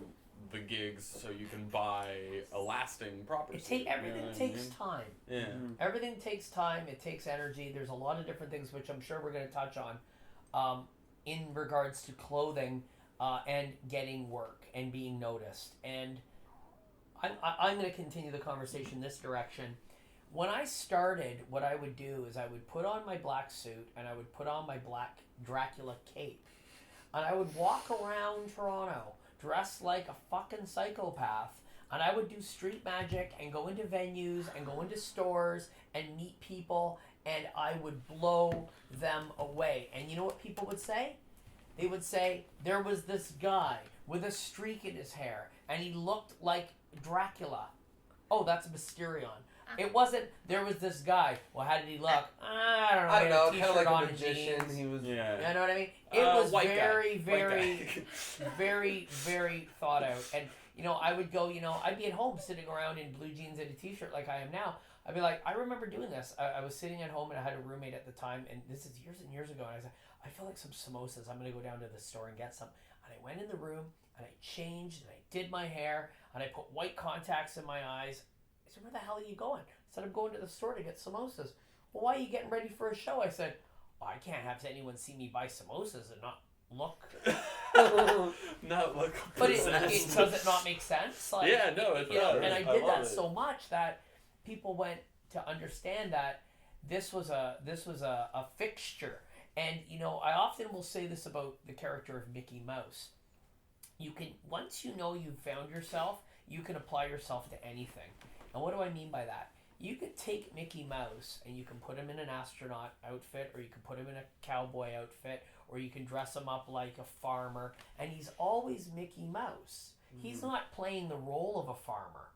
the gigs, so you can buy a lasting proper suit. Everything takes time. Yeah. Everything takes time. It takes energy. There's a lot of different things which I'm sure we're going to touch on in regards to clothing and getting work and being noticed. And I'm going to continue the conversation this direction. When I started, what I would do is I would put on my black suit and I would put on my black Dracula cape. And I would walk around Toronto dressed like a fucking psychopath. And I would do street magic and go into venues and go into stores and meet people. And I would blow them away. And you know what people would say? They would say, there was this guy with a streak in his hair. And he looked like Dracula. Oh, that's Mysterion. It wasn't, there was this guy. Well, how did he look? I don't know. Kind of like a magician. He was. Yeah. You know what I mean? It was very, very, very thought out. And, I would go, I'd be at home sitting around in blue jeans and a t-shirt like I am now. I'd be like, I remember doing this. I was sitting at home and I had a roommate at the time, and this is years and years ago, and I said, I feel like some samosas. I'm going to go down to the store and get some. And I went in the room, and I changed, and I did my hair, and I put white contacts in my eyes. I said, where the hell are you going? I said, I'm going to the store to get samosas. Well, why are you getting ready for a show? I said, I can't have anyone see me buy samosas and not look. Not look. But does it not make sense? It does. And I did that so much that people went to understand that this was a fixture. And I often will say this about the character of Mickey Mouse. You can, once you've found yourself, you can apply yourself to anything. And what do I mean by that? You could take Mickey Mouse and you can put him in an astronaut outfit, or you can put him in a cowboy outfit, or you can dress him up like a farmer, and he's always Mickey Mouse. He's not playing the role of a farmer.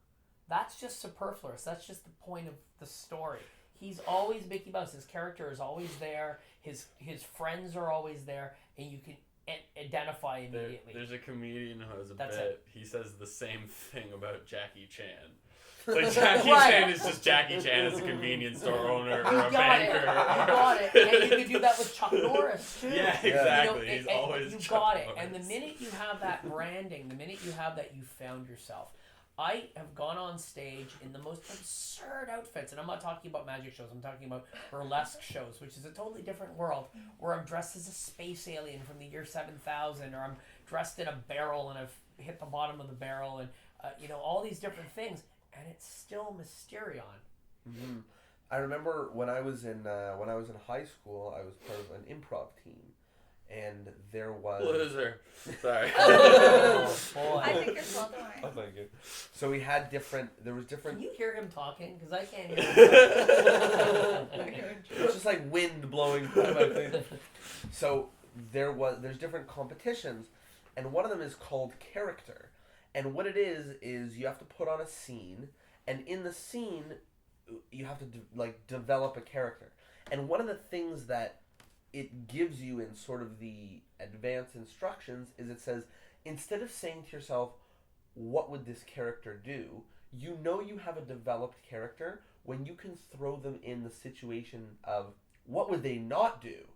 That's just superfluous. That's just the point of the story. He's always Mickey Mouse. His character is always there. His friends are always there, and you can identify immediately. There's a comedian who has a That's bit. it. He says the same thing about Jackie Chan. Like Jackie Chan is just Jackie Chan as a convenience store owner or a banker. You got it. And you could do that with Chuck Norris too. Yeah, exactly. He's always you Chuck got it. Norris. And the minute you have that branding, the minute you have that, you found yourself. I have gone on stage in the most absurd outfits, and I'm not talking about magic shows, I'm talking about burlesque shows, which is a totally different world, where I'm dressed as a space alien from the year 7000, or I'm dressed in a barrel and I've hit the bottom of the barrel, and all these different things, and it's still Mysterion. Mm-hmm. I remember when I was in high school, I was part of an improv team, and there was loser. Sorry. Oh, boy. I think you're cool, don't worry. Oh, thank you. So we had different. Can you hear him talking? Because I can't hear him. It's just like wind blowing by my face. So there's different competitions, and one of them is called character. And what it is you have to put on a scene, and in the scene, you have to develop a character. And one of the things that it gives you in sort of the advanced instructions is it says, instead of saying to yourself, what would this character do? You have a developed character when you can throw them in the situation of, what would they not do?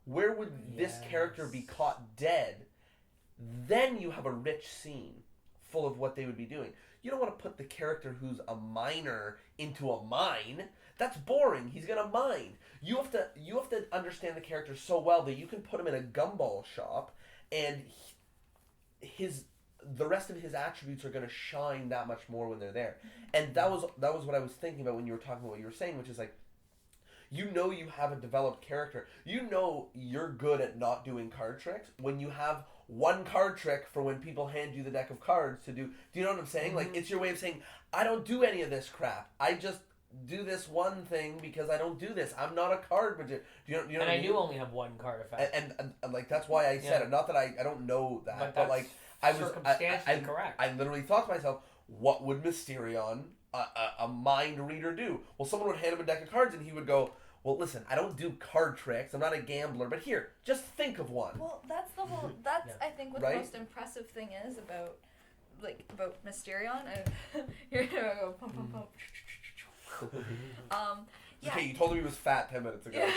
Where would this character be caught dead? Then you have a rich scene full of what they would be doing. You don't want to put the character who's a miner into a mine. That's boring. He's gonna mine. You have to understand the character so well that you can put him in a gumball shop, and the rest of his attributes are gonna shine that much more when they're there. And that was what I was thinking about when you were talking about what you were saying, which is like, you have a developed character. You're good at not doing card tricks when you have one card trick for when people hand you the deck of cards to do. Do you know what I'm saying? Mm-hmm. Like, it's your way of saying, I don't do any of this crap. I just do this one thing because I don't do this. I'm not a card magician. Do you know and what I mean? do only have one card effect. And like, that's why I said it. Not that I don't know that, but like, I was circumstantially correct. I literally thought to myself, what would Mysterion, a mind reader, do? Well, someone would hand him a deck of cards and he would go, well, listen, I don't do card tricks. I'm not a gambler, but here, just think of one. Well, that's the whole. That's I think what the most impressive thing is about Mysterion. Here I go, pump, pump, pump. Yeah. Okay, you told him he was fat 10 minutes ago. Yeah.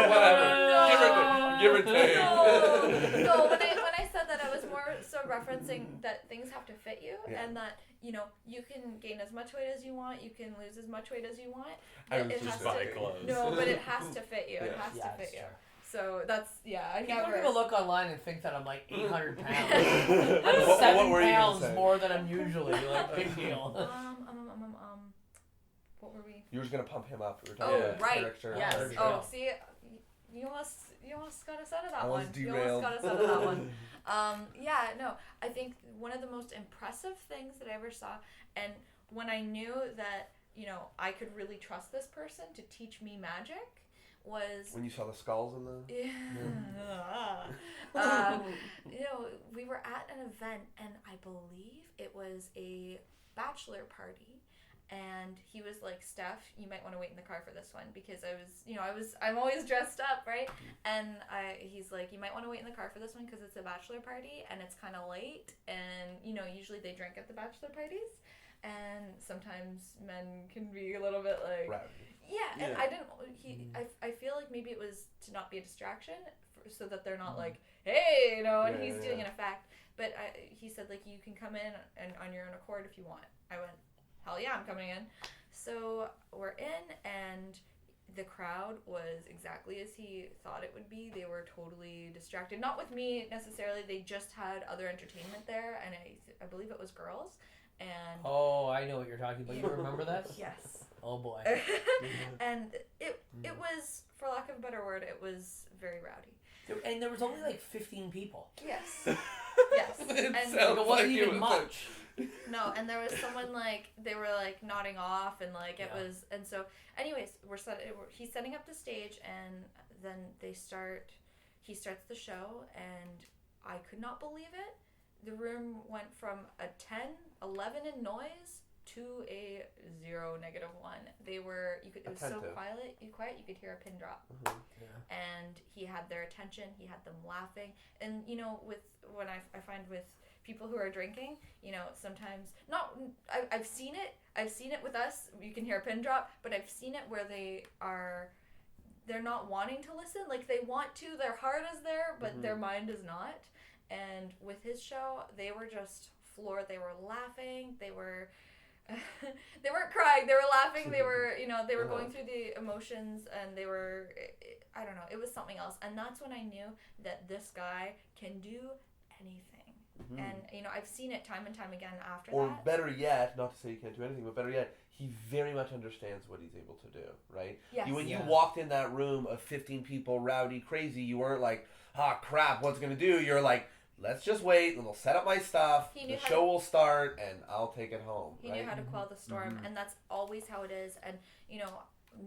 Whatever. Give or take. No, when I said that, I was more so referencing that things have to fit you, and that you can gain as much weight as you want, you can lose as much weight as you want. I was just buying clothes. No, but it has to fit you. It has to fit you. So that's People look online and think that I'm like 800 pounds. I'm 7 pounds more than I'm usually. Like, big deal. What were we? You were just gonna pump him up. We were talking about right. character. Yes. Oh, see, you almost got us out of that one. Derailed. You almost got us out of that one. I think one of the most impressive things that I ever saw, and when I knew that I could really trust this person to teach me magic, was when you saw the skulls in the. We were at an event, and I believe it was a bachelor party. And he was like, Steph, you might want to wait in the car for this one, because I'm always dressed up, right? And he's like, you might want to wait in the car for this one because it's a bachelor party and it's kind of late, and usually they drink at the bachelor parties, and sometimes men can be a little bit like, rowdy. Yeah, and I didn't. I feel like maybe it was to not be a distraction, so that they're not like, hey, and he's doing an effect. But he said, like, you can come in and on your own accord if you want. I went, hell yeah, I'm coming in. So we're in, and the crowd was exactly as he thought it would be. They were totally distracted. Not with me necessarily. They just had other entertainment there, and I believe it was girls. And oh, I know what you're talking about. You remember that? Yes. Oh boy. And it was, for lack of a better word, it was very rowdy. And there was only like 15 people. Yes. Yes. It it wasn't even much. No, and there was someone like, they were like nodding off, and like it was, and so anyways, he's setting up the stage, and then he starts the show, and I could not believe it. The room went from a 10, 11 in noise to a 0, -1. It was so quiet, you could hear a pin drop. Mm-hmm. Yeah. And he had their attention, he had them laughing. And when I find with people who are drinking, sometimes I've seen it with us, you can hear a pin drop, but I've seen it where they're not wanting to listen, like they want to, their heart is there, but their mind is not. And with his show, they were just floor. They were laughing. They were. They weren't crying. They were laughing. They were, they were going through the emotions, and they were. I don't know. It was something else, and that's when I knew that this guy can do anything. Mm-hmm. And I've seen it time and time again after that. Or better yet, not to say he can't do anything, but better yet, he very much understands what he's able to do, right? Yes. When you walked in that room of 15 people, rowdy, crazy, you weren't like, crap, what's going to do? You're like, let's just wait, and we'll set up my stuff, the show will start, and I'll take it home. He knew how to quell the storm, and that's always how it is. And,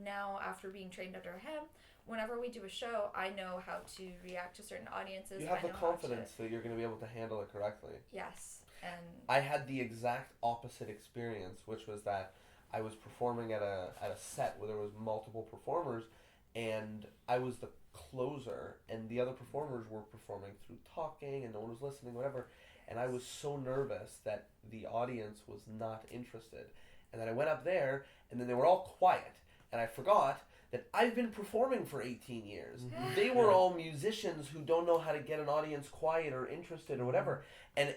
now after being trained under him, whenever we do a show, I know how to react to certain audiences. You have the confidence that you're going to be able to handle it correctly. Yes. And I had the exact opposite experience, which was that I was performing at a set where there was multiple performers, and I was the closer, and the other performers were performing through talking, and no one was listening, whatever. And I was so nervous that the audience was not interested. And then I went up there, and then they were all quiet, and I forgot that I've been performing for 18 years. They were all musicians who don't know how to get an audience quiet or interested or whatever. And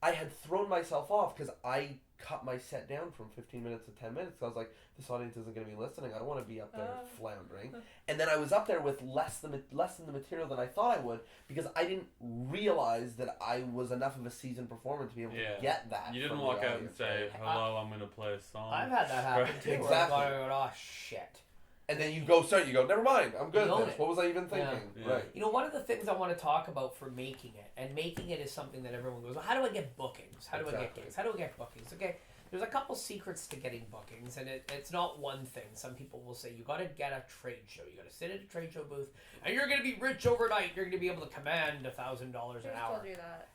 I had thrown myself off because I cut my set down from 15 minutes to 10 minutes. I was like, this audience isn't going to be listening. I don't want to be up there floundering. And then I was up there with less than the material than I thought I would, because I didn't realize that I was enough of a seasoned performer to be able to get that. You didn't walk out and say, hello, I'm going to play a song. I've had that happen too. Exactly. Where I go, oh, shit. And then you go, never mind, I'm good at this. What was I even thinking? Yeah. Right. One of the things I want to talk about for making it, and making it is something that everyone goes, well, how do I get bookings? How do I get gigs? How do I get bookings? Okay, there's a couple secrets to getting bookings, and it's not one thing. Some people will say, you got to get a trade show. You got to sit at a trade show booth, and you're going to be rich overnight. You're going to be able to command $1,000 an hour. told you that?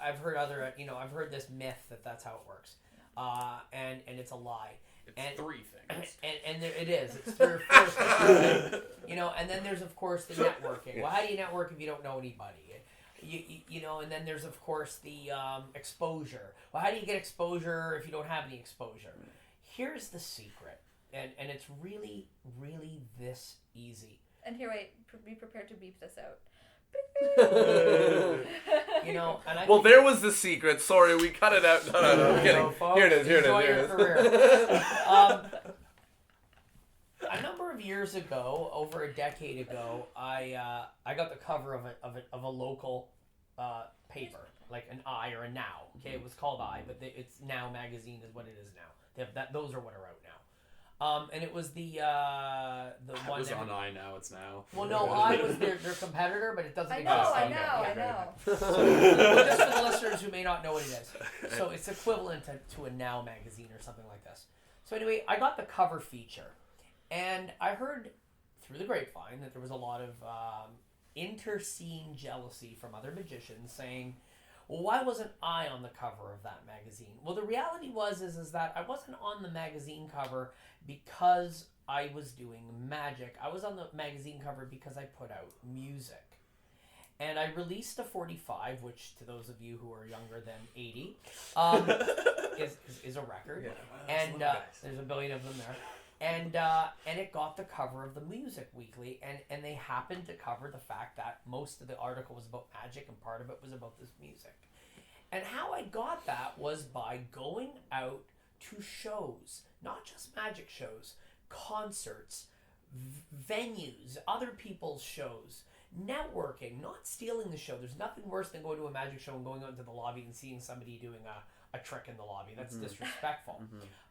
I've heard I've heard this myth that's how it works, and it's a lie. It's three things. And it is. It's three or four things. And then there's, of course, the networking. Well, how do you network if you don't know anybody? And then there's, of course, the exposure. Well, how do you get exposure if you don't have any exposure? Here's the secret. And it's really, really this easy. And here, wait. Be prepared to beep this out. Well, there was the secret. Sorry, we cut it out. No, I'm kidding. Here it is. A number of years ago, over a decade ago, I got the cover of a local paper, like an I or a Now. Okay, it was called I, but it's Now magazine is what it is now. Those are what are out now. And it was the one. It was on I Now. It's Now. Well, no, I was their competitor, but it doesn't exist. I know. Well, just for the listeners who may not know what it is, so it's equivalent to a Now magazine or something like this. So anyway, I got the cover feature, and I heard through the grapevine that there was a lot of inter-scene jealousy from other magicians saying, well, why wasn't I on the cover of that magazine? Well, the reality is that I wasn't on the magazine cover because I was doing magic. I was on the magazine cover because I put out music. And I released a 45, which to those of you who are younger than 80, is a record. Yeah. And there's a billion of them there. And it got the cover of the Music Weekly, and they happened to cover the fact that most of the article was about magic and part of it was about this music. And how I got that was by going out to shows, not just magic shows, concerts, venues, other people's shows, networking, not stealing the show. There's nothing worse than going to a magic show and going out into the lobby and seeing somebody doing a trick in the lobby. That's disrespectful.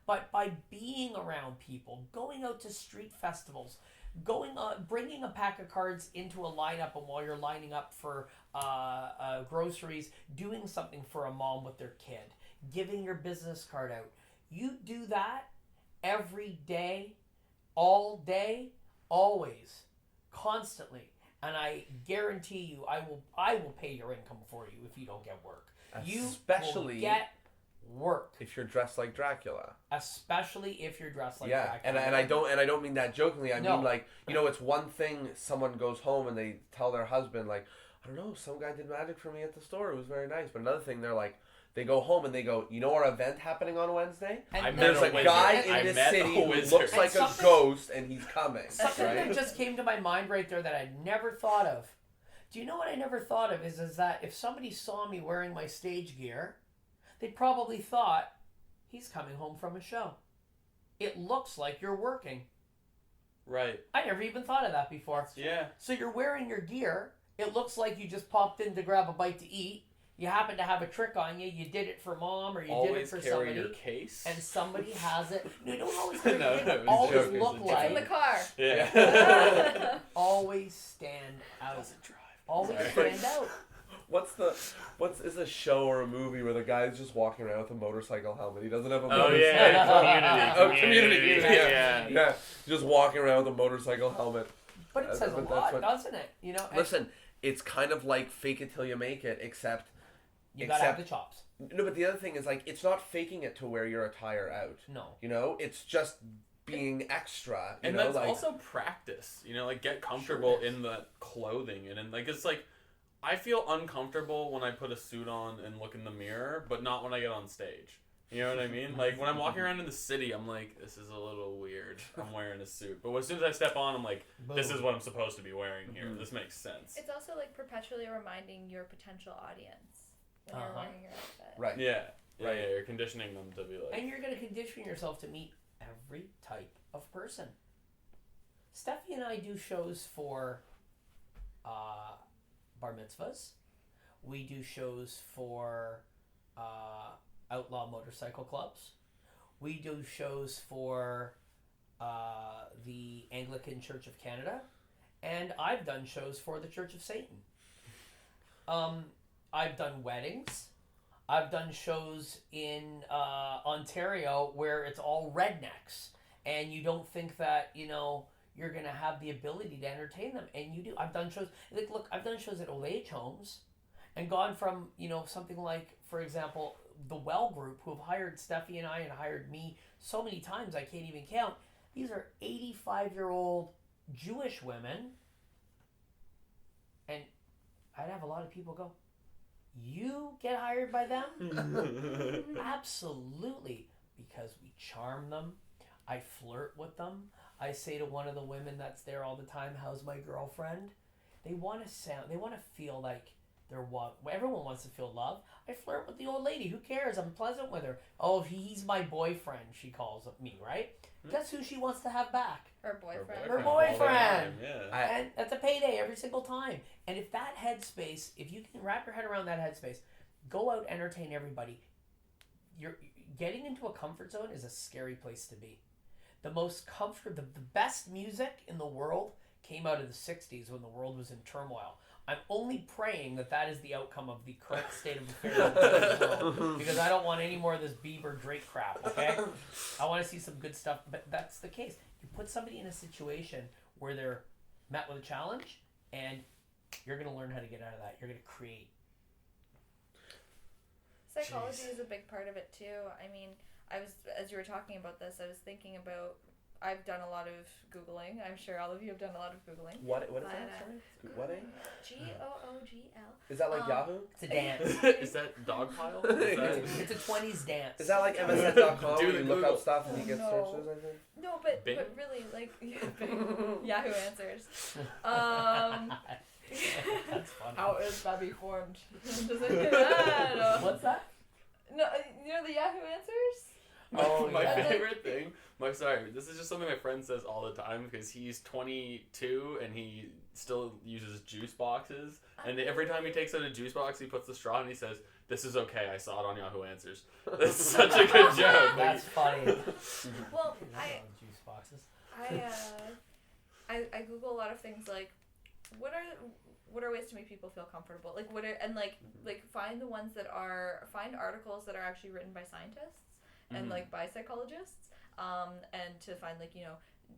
But by being around people, going out to street festivals, bringing a pack of cards into a lineup, and while you're lining up for groceries, doing something for a mom with their kid, giving your business card out. You do that every day, all day, always, constantly, and I guarantee you, I will pay your income for you if you don't get work. Especially you will get work if you're dressed like Dracula. Especially if you're dressed like Dracula. And I don't mean that jokingly. I mean, like, it's one thing someone goes home and they tell their husband, like, I don't know, some guy did magic for me at the store. It was very nice. But another thing, they're like, they go home and they go, our event happening on Wednesday? There's a guy in this city who looks like a ghost and he's coming. Something that just came to my mind right there that I'd never thought of. Do you know what I never thought of is that if somebody saw me wearing my stage gear, they probably thought he's coming home from a show. It looks like you're working. Right. I never even thought of that before. Yeah. So you're wearing your gear. It looks like you just popped in to grab a bite to eat. You happen to have a trick on you. You did it for mom or you did it for carry somebody. your case. And somebody has it. No, don't always carry No, it. it was Always joking. look It's like. It's in the car. Yeah. Always stand out. Doesn't drive. Always Sorry. stand out. What's is a show or a movie where the guy's just walking around with a motorcycle helmet? He doesn't have a Oh motorcycle. yeah, Community. Yeah. Yeah, just walking around with a motorcycle helmet. But it says a But lot, that's what- doesn't it? You know, and Listen, it's kind of like fake it till you make it, except you gotta have the chops. no. But the other thing is like it's not faking it to wear your attire out. No. You know, it's just being extra. You And know, that's like, also practice. You know, like get comfortable Sure is. in the clothing and like it's like I feel uncomfortable when I put a suit on and look in the mirror, but not when I get on stage. You know what I mean? Like when I'm walking around in the city, I'm like, this is a little weird. I'm wearing a suit, but as soon as I step on, I'm like, this is what I'm supposed to be wearing here. This makes sense. It's also like perpetually reminding your potential audience when you're wearing your outfit. right. Yeah. Right. Yeah, you're conditioning them to be like. And you're going to condition yourself to meet every type of person. Steffi and I do shows for bar mitzvahs. We do shows for outlaw motorcycle clubs. We do shows for the Anglican Church of Canada. And I've done shows for the Church of Satan. I've done weddings. I've done shows in Ontario where it's all rednecks, and you don't think that you're gonna have the ability to entertain them, and you do. I've done shows. Like, look, I've done shows at old age homes, and gone from something like, for example, the Well Group, who have hired Steffi and I and hired me so many times I can't even count. These are 85-year-old Jewish women, and I'd have a lot of people go, "You get hired by them?" Absolutely, because we charm them. I flirt with them. I say to one of the women that's there all the time, "How's my girlfriend?" They want to feel like they're one. Everyone wants to feel love. I flirt with the old lady. Who cares? I'm pleasant with her. Oh, he's my boyfriend, she calls me, right? Guess who she wants to have back? Her boyfriend. Her boyfriend. Yeah. And that's a payday every single time. And if that headspace, if you can wrap your head around that headspace, go out, entertain everybody. You're getting into a comfort zone is a scary place to be. The most comfortable, the best music in the world came out of the 60s when the world was in turmoil. I'm only praying that is the outcome of the current state of affairs in the world, because I don't want any more of this Bieber Drake crap, okay? I want to see some good stuff, but that's the case. You put somebody in a situation where they're met with a challenge, and you're going to learn how to get out of that. You're going to create. Psychology is a big part of it too. I mean, as you were talking about this, I was thinking about, I've done a lot of Googling. I'm sure all of you have done a lot of Googling. What is that? Sorry? What? Googl. Is that like Yahoo? It's a dance. Is that Dogpile? Is that... It's a 20s dance. Is that like MSN.com Do where the you look Google. up stuff and you get No. sources? I think. No, but Bing? really, like, Yahoo Answers. That's funny. How is Baby formed? Does it I don't know. What's that? No, you know the Yahoo Answers? My yeah. favorite thing. This is just something my friend says all the time because he's 22 and he still uses juice boxes. And every time he takes out a juice box, he puts the straw and he says, "This is okay. I saw it on Yahoo Answers." That's such a good joke. That's funny. Well, Juice boxes. I Google a lot of things like, what are ways to make people feel comfortable? Like find the ones find articles that are actually written by scientists and like by psychologists, and to find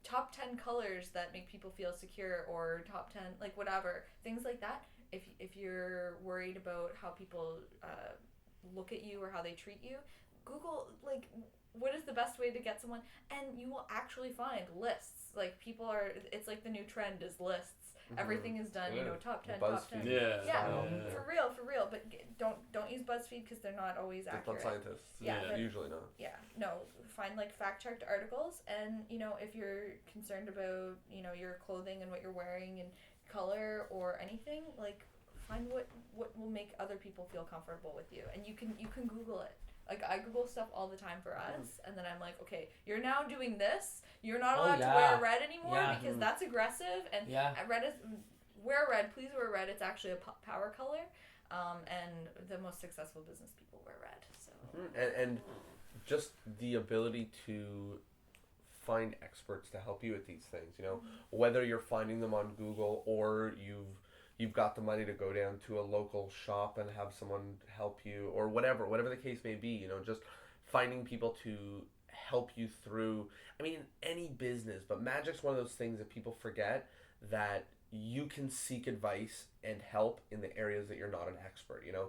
top 10 colors that make people feel secure, or top 10 like whatever things like that. If you're worried about how people look at you or how they treat you, Google like what is the best way to get someone, and you will actually find lists. Like it's like the new trend is lists. Everything is done, top 10, top 10. Yeah. For real. But don't use BuzzFeed because they're not always accurate. It's not scientists. Yeah, but- Usually not. Yeah, no. Find fact-checked articles, and if you're concerned about your clothing and what you're wearing and color or anything, like find what will make other people feel comfortable with you, and you can Google it. Like I Google stuff all the time for us, and then I'm like, okay, you're now doing this. You're not allowed to wear red anymore because that's aggressive, and red is wear red. Please wear red. It's actually a power color, and the most successful business people wear red. So and just the ability to find experts to help you with these things. You know, whether you're finding them on Google or you've got the money to go down to a local shop and have someone help you, or whatever the case may be, you know, just finding people to help you through, I mean, any business, but magic's one of those things that people forget, that you can seek advice and help in the areas that you're not an expert, you know.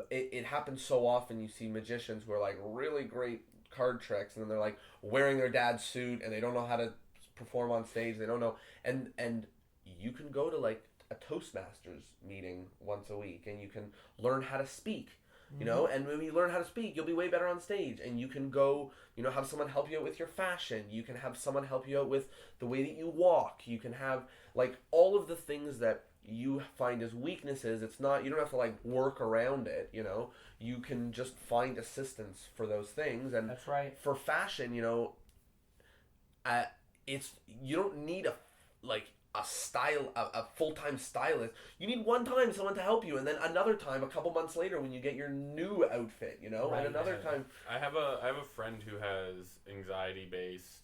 It happens so often. You see magicians who are like really great card tricks, and then they're like wearing their dad's suit and they don't know how to perform on stage, they don't know, and you can go to like a Toastmasters meeting once a week and you can learn how to speak, you know, and when you learn how to speak, you'll be way better on stage, and you can go, you know, have someone help you out with your fashion, you can have someone help you out with the way that you walk, you can have like all of the things that you find as weaknesses. It's not, you don't have to like work around it, you know, you can just find assistance for those things. And that's right. For fashion, you know, it's, you don't need a full-time stylist. You need one time someone to help you, and then another time a couple months later when you get your new outfit, you know, and another time. I have a friend who has anxiety-based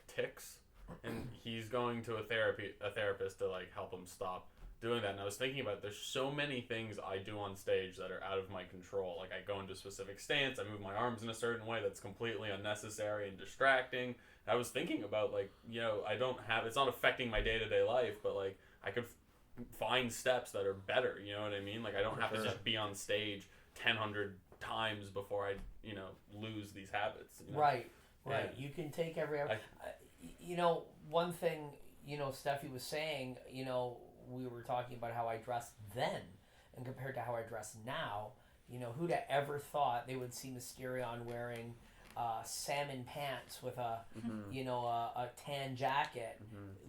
tics, and he's going to a therapist to like help him stop doing that. And I was thinking about, there's so many things I do on stage that are out of my control. Like I go into a specific stance, I move my arms in a certain way that's completely unnecessary and distracting. I was thinking about, like, you know, it's not affecting my day-to-day life, but like I could find steps that are better, you know what I mean? Like I don't have to just be on stage 1,000 times before I, you know, lose these habits, you know? Right. You can take you know, one thing, you know, Steffi was saying, you know, we were talking about how I dressed then and compared to how I dress now. You know, who'd have ever thought they would see Mysterion wearing salmon pants with a, you know, a tan jacket,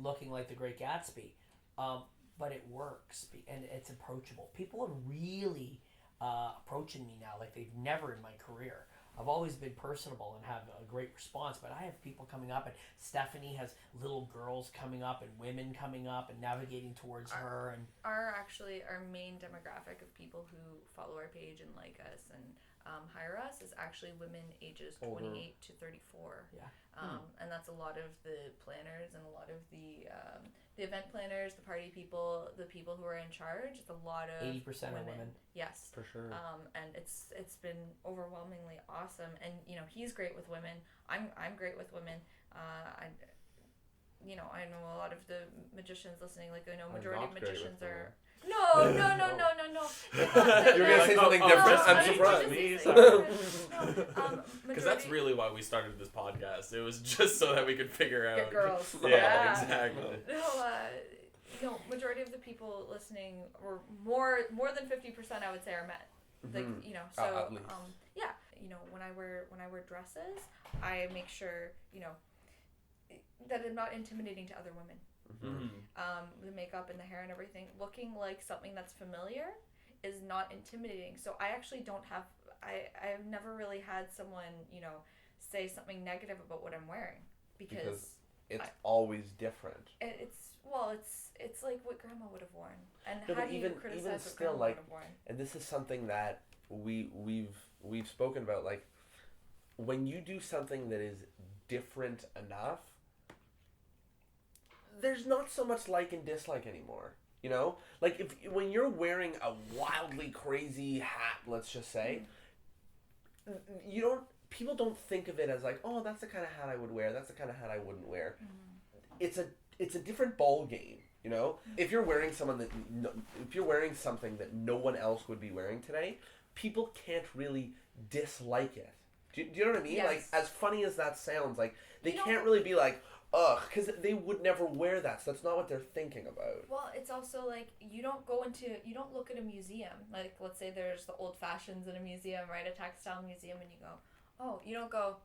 looking like the Great Gatsby. But it works, and it's approachable. People are really approaching me now like they've never in my career. I've always been personable and have a great response, but I have people coming up, and Stephanie has little girls coming up and women coming up and navigating towards her. And our main demographic of people who follow our page and like us and hire us is actually women ages 28 to 34. Yeah. And that's a lot of the planners and a lot of the event planners, the party people, the people who are in charge. It's a lot of 80% are women. Yes. For sure. And it's been overwhelmingly awesome. And you know, he's great with women. I'm great with women. I know a lot of the magicians listening. Like I know majority of magicians are. No. You're gonna say something different. I'm surprised. Because that's really why we started this podcast. It was just so that we could figure out. Get girls. Yeah, exactly. No, majority of the people listening, or more than 50%, I would say, are men. Like, you know, so at least. yeah, you know, when I wear dresses, I make sure, you know, that I'm not intimidating to other women. The makeup and the hair and everything, looking like something that's familiar is not intimidating. So I actually don't have, I've never really had someone, you know, say something negative about what I'm wearing because it's always different. It's like what grandma would have worn, and No, how do even you criticize even what still, grandma like, would have worn? and this is something that we've spoken about, like, when you do something that is different enough, there's not so much like and dislike anymore, you know? Like, when you're wearing a wildly crazy hat, let's just say, people don't think of it as like, oh, that's the kind of hat I would wear, that's the kind of hat I wouldn't wear. It's a different ball game, you know? If you're wearing something that no one else would be wearing today, people can't really dislike it. Do you know what I mean? Yes. Like, as funny as that sounds, like, they can't really be like, ugh, because they would never wear that, so that's not what they're thinking about. Well, it's also like, you don't look at a museum, like, let's say there's the old fashions in a museum, right, a textile museum, and you go, oh, you don't go,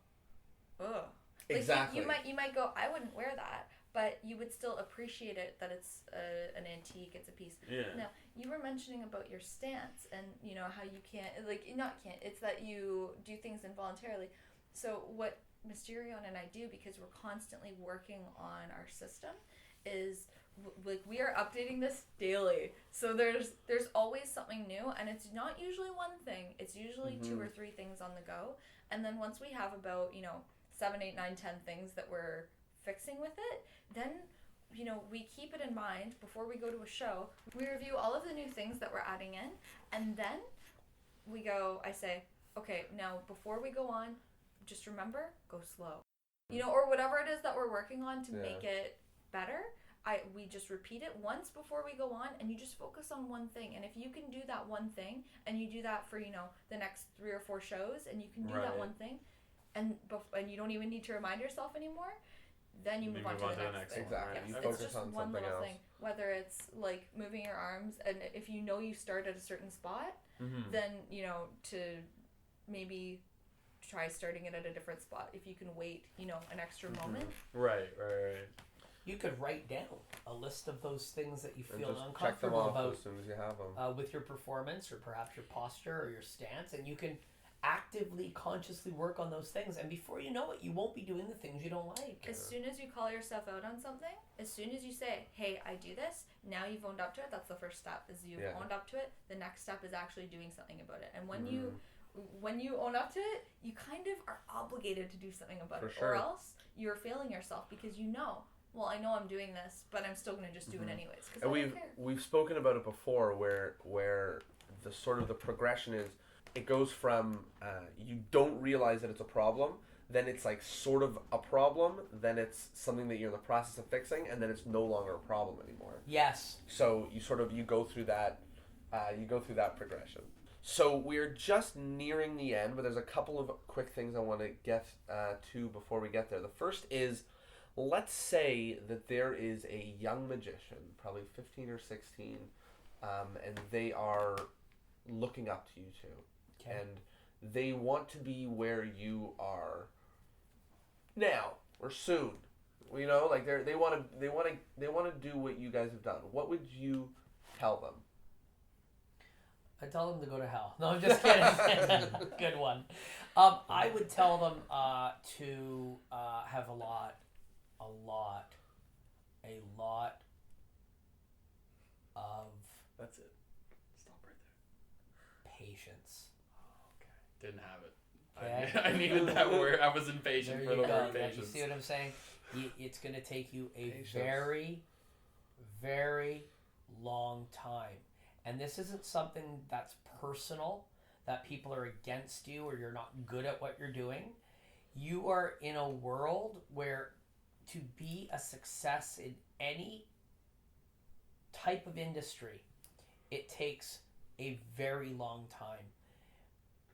ugh. Like, Exactly. You might go, I wouldn't wear that, but you would still appreciate it that it's an antique, it's a piece. Yeah. Now, you were mentioning about your stance and, you know, how you can't, like, not can't, it's that you do things involuntarily. So what Mysterion and I do, because we're constantly working on our system, is like we are updating this daily. So there's always something new, and it's not usually one thing. It's usually 2 or 3 things on the go. And then once we have about, you know, 7, 8, 9, 10 things that we're fixing with it, then, you know, we keep it in mind before we go to a show. We review all of the new things that we're adding in, and then I say, okay, now before we go on, just remember, go slow. You know, or whatever it is that we're working on to make it better. We just repeat it once before we go on, and you just focus on one thing. And if you can do that one thing, and you do that for, you know, the next 3 or 4 shows, and you can do that one thing, and you don't even need to remind yourself anymore, then you move on to the next thing. Exactly. Yes. You It's focus just on one something little else. thing. Whether it's like moving your arms, and if you know you start at a certain spot, then, you know, to maybe try starting it at a different spot. If you can wait, you know, an extra moment. Right. You could write down a list of those things that you And feel just check them uncomfortable off about as soon as you have them. with your performance, or perhaps your posture or your stance, and you can actively, consciously work on those things. And before you know it, you won't be doing the things you don't like. As soon as you call yourself out on something, as soon as you say, hey, I do this, now you've owned up to it. That's the first step, is you've owned up to it. The next step is actually doing something about it. And when you own up to it, you kind of are obligated to do something about it. Sure. Or else you're failing yourself, because you know, well, I know I'm doing this, but I'm still going to just do it anyways. And we've spoken about it before, where the sort of the progression is, it goes from you don't realize that it's a problem, then it's like sort of a problem, then it's something that you're in the process of fixing, and then it's no longer a problem anymore. Yes. So you go through that progression. So we're just nearing the end, but there's a couple of quick things I want to get to before we get there. The first is, let's say that there is a young magician, probably 15 or 16, and they are looking up to you two. Okay. And they want to be where you are now or soon. You know, like they want to do what you guys have done. What would you tell them? I tell them to go to hell. No, I'm just kidding. Good one. I would tell them to have a lot of That's it. Stop right there. patience. Okay. Didn't have it. Okay. I needed that word. I was impatient There for you the go. word Yeah, patience. you see what I'm saying? It's going to take you a Patience. very, very long time. And this isn't something that's personal, that people are against you or you're not good at what you're doing. You are in a world where to be a success in any type of industry, it takes a very long time.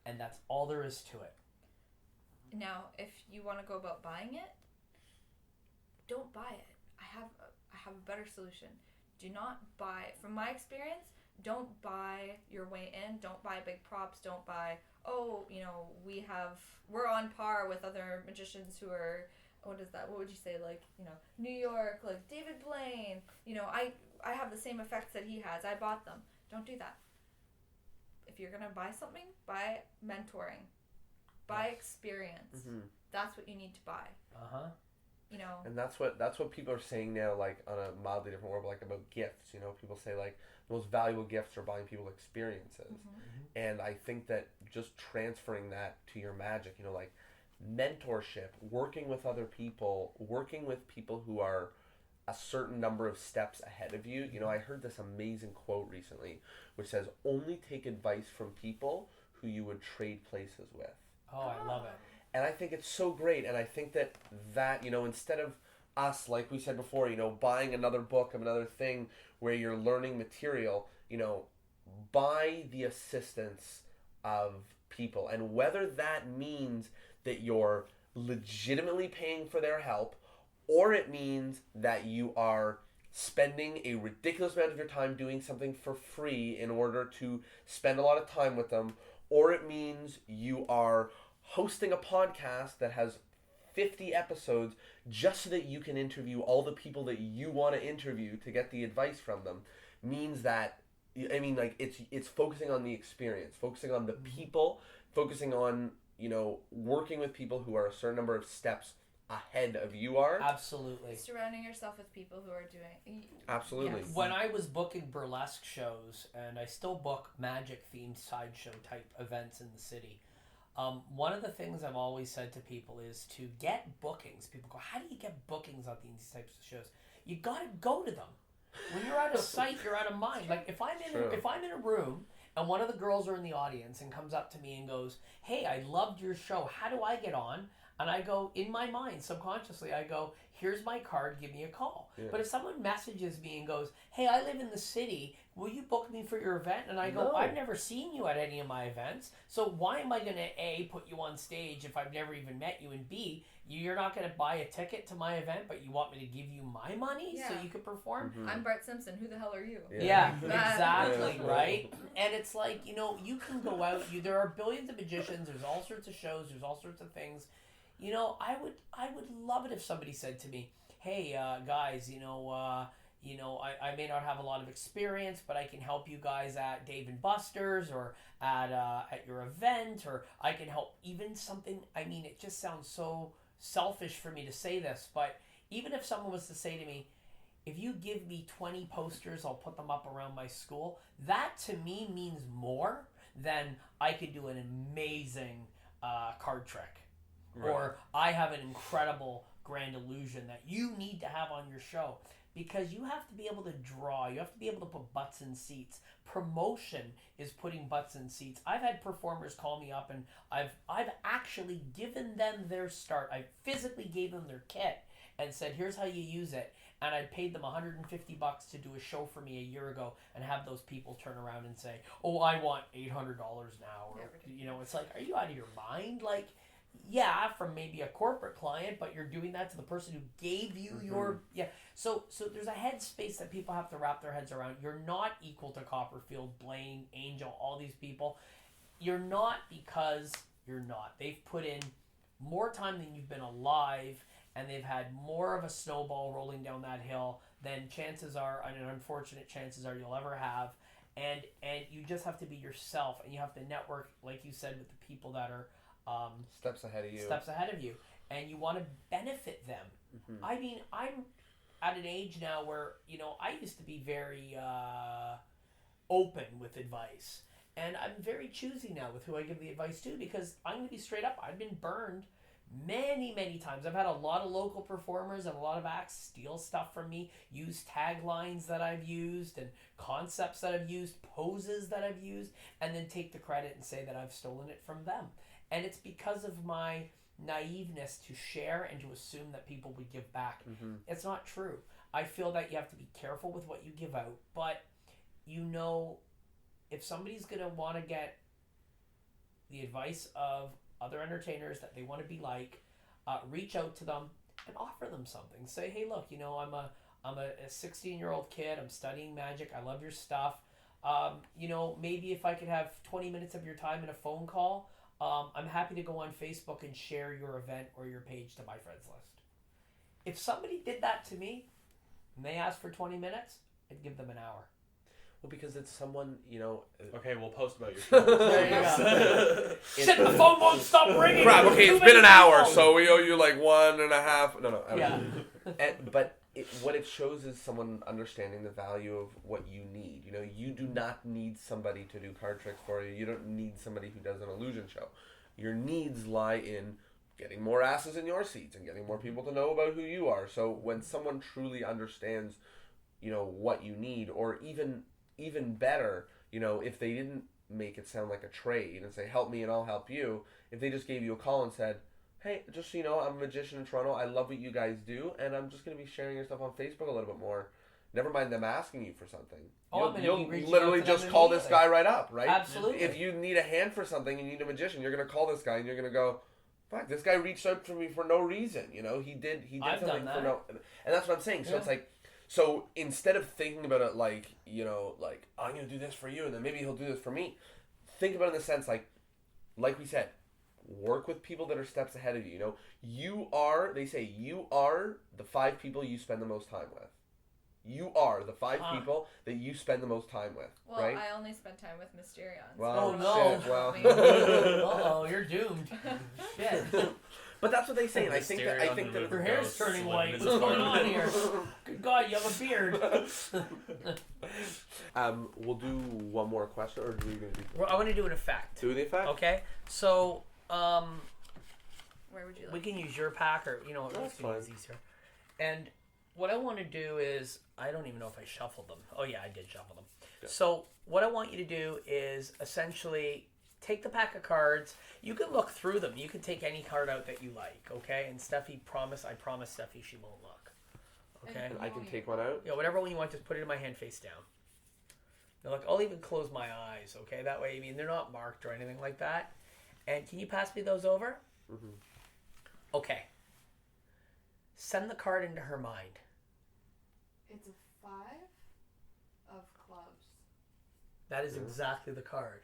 And that's all there is to it. Now, if you want to go about buying it, don't buy it. I have a better solution. Do not buy. From my experience, don't buy your way in. Don't buy big props. Don't buy, we're on par with other magicians who are, what is that? What would you say? Like, New York, like David Blaine. I have the same effects that he has. I bought them. Don't do that. If you're going to buy something, buy mentoring. Buy experience. Mm-hmm. That's what you need to buy. And that's what people are saying now, like on a mildly different word, like about gifts. People say like the most valuable gifts are buying people experiences. And I think that just transferring that to your magic, like mentorship, working with other people, working with people who are a certain number of steps ahead of you. I heard this amazing quote recently, which says, "Only take advice from people who you would trade places with." Oh, I love it. And I think it's so great. And I think that, instead of us, like we said before, buying another book of another thing where you're learning material, buy the assistance of people. And whether that means that you're legitimately paying for their help, or it means that you are spending a ridiculous amount of your time doing something for free in order to spend a lot of time with them, or it means you are hosting a podcast that has 50 episodes just so that you can interview all the people that you want to interview to get the advice from them means that, I mean, like, it's focusing on the experience, focusing on the people, focusing on, working with people who are a certain number of steps ahead of you are. Absolutely. Surrounding yourself with people who are doing... Absolutely. Yes. When I was booking burlesque shows, and I still book magic-themed sideshow type events in the city, one of the things I've always said to people is to get bookings. People go, how do you get bookings on these types of shows? You gotta go to them. When you're out of sight, you're out of mind. Like, if I'm in a room and one of the girls are in the audience and comes up to me and goes, hey, I loved your show, how do I get on? And I go, in my mind, subconsciously, I go, here's my card, give me a call. Yeah. But if someone messages me and goes, hey, I live in the city, will you book me for your event? And I go, no. I've never seen you at any of my events, so why am I going to, A, put you on stage if I've never even met you, and B, you're not going to buy a ticket to my event, but you want me to give you my money so you could perform? Mm-hmm. I'm Bart Simpson, who the hell are you? Yeah, exactly, right? And it's like, you can go out, there are billions of magicians, there's all sorts of shows, there's all sorts of things. I would love it if somebody said to me, hey, guys, I may not have a lot of experience, but I can help you guys at Dave & Buster's or at your event, or I can help even something. I mean, it just sounds so selfish for me to say this, but even if someone was to say to me, if you give me 20 posters, I'll put them up around my school, that to me means more than I could do an amazing card trick. Right. Or I have an incredible grand illusion that you need to have on your show. Because you have to be able to draw. You have to be able to put butts in seats. Promotion is putting butts in seats. I've had performers call me up and I've actually given them their start. I physically gave them their kit and said, here's how you use it. And I paid them $150 to do a show for me a year ago and have those people turn around and say, oh, I want $800 now. Or, it's like, are you out of your mind? Like, yeah, from maybe a corporate client, but you're doing that to the person who gave you your... Yeah. So there's a headspace that people have to wrap their heads around. You're not equal to Copperfield, Blaine, Angel, all these people. You're not because you're not. They've put in more time than you've been alive, and they've had more of a snowball rolling down that hill than chances are, and unfortunate chances are you'll ever have. And you just have to be yourself, and you have to network, like you said, with the people that are... steps ahead of you, and you want to benefit them. Mm-hmm. I mean, I'm at an age now where I used to be very open with advice, and I'm very choosy now with who I give the advice to, because I'm going to be straight up. I've been burned many times. I've had a lot of local performers and a lot of acts steal stuff from me, use taglines that I've used and concepts that I've used, poses that I've used, and then take the credit and say that I've stolen it from them. And it's because of my naiveness to share and to assume that people would give back. Mm-hmm. It's not true. I feel that you have to be careful with what you give out. But, if somebody's going to want to get the advice of other entertainers that they want to be like, reach out to them and offer them something. Say, hey, look, I'm a 16-year-old kid. I'm studying magic. I love your stuff. Maybe if I could have 20 minutes of your time in a phone call, I'm happy to go on Facebook and share your event or your page to my friends list. If somebody did that to me and they asked for 20 minutes, I'd give them an hour. Well, because it's someone, Okay, we'll post about your show. There you go. Shit, the phone won't stop ringing. Crap, okay, it's been an hour, so we owe you like 1.5. No. Yeah. But what it shows is someone understanding the value of what you need. You do not need somebody to do card tricks for you. You don't need somebody who does an illusion show. Your needs lie in getting more asses in your seats and getting more people to know about who you are. So when someone truly understands, what you need, or even better, if they didn't make it sound like a trade and say, help me and I'll help you, if they just gave you a call and said, hey, just so you know, I'm a magician in Toronto. I love what you guys do, and I'm just going to be sharing your stuff on Facebook a little bit more. Never mind them asking you for something. You'll literally just call this guy right up, right? Absolutely. If you need a hand for something and you need a magician, you're going to call this guy and you're going to go, fuck, this guy reached out to me for no reason. He did something for no... And that's what I'm saying. So it's like, so instead of thinking about it like, I'm going to do this for you and then maybe he'll do this for me, think about it in the sense like we said, work with people that are steps ahead of you. You know, they say you are the 5 people you spend the most time with. You are the 5 people that you spend the most time with, well, right? I only spend time with Mysterion. Well, no. shit, well. Uh-oh, you're doomed. Shit. But that's what they say, and I think that Your hair's turning white. What's going on here? Good God, you have a beard. We'll do one more question, or are we going to do? Well, I want to do an effect. Do the effect? Okay, so Where would you like? we can use your pack, or That's let's use these here. And what I want to do is, I don't even know if I shuffled them. Oh yeah, I did shuffle them. Yeah. So what I want you to do is essentially take the pack of cards. You can look through them. You can take any card out that you like, okay? And I promise Steffi she won't look. Okay? And I can take one out? Yeah, whatever one you want, just put it in my hand face down. Now look, I'll even close my eyes, okay? That way, I mean, they're not marked or anything like that. And can you pass me those over? Mm-hmm. Okay. Send the card into her mind. It's a 5 of clubs. That is exactly the card.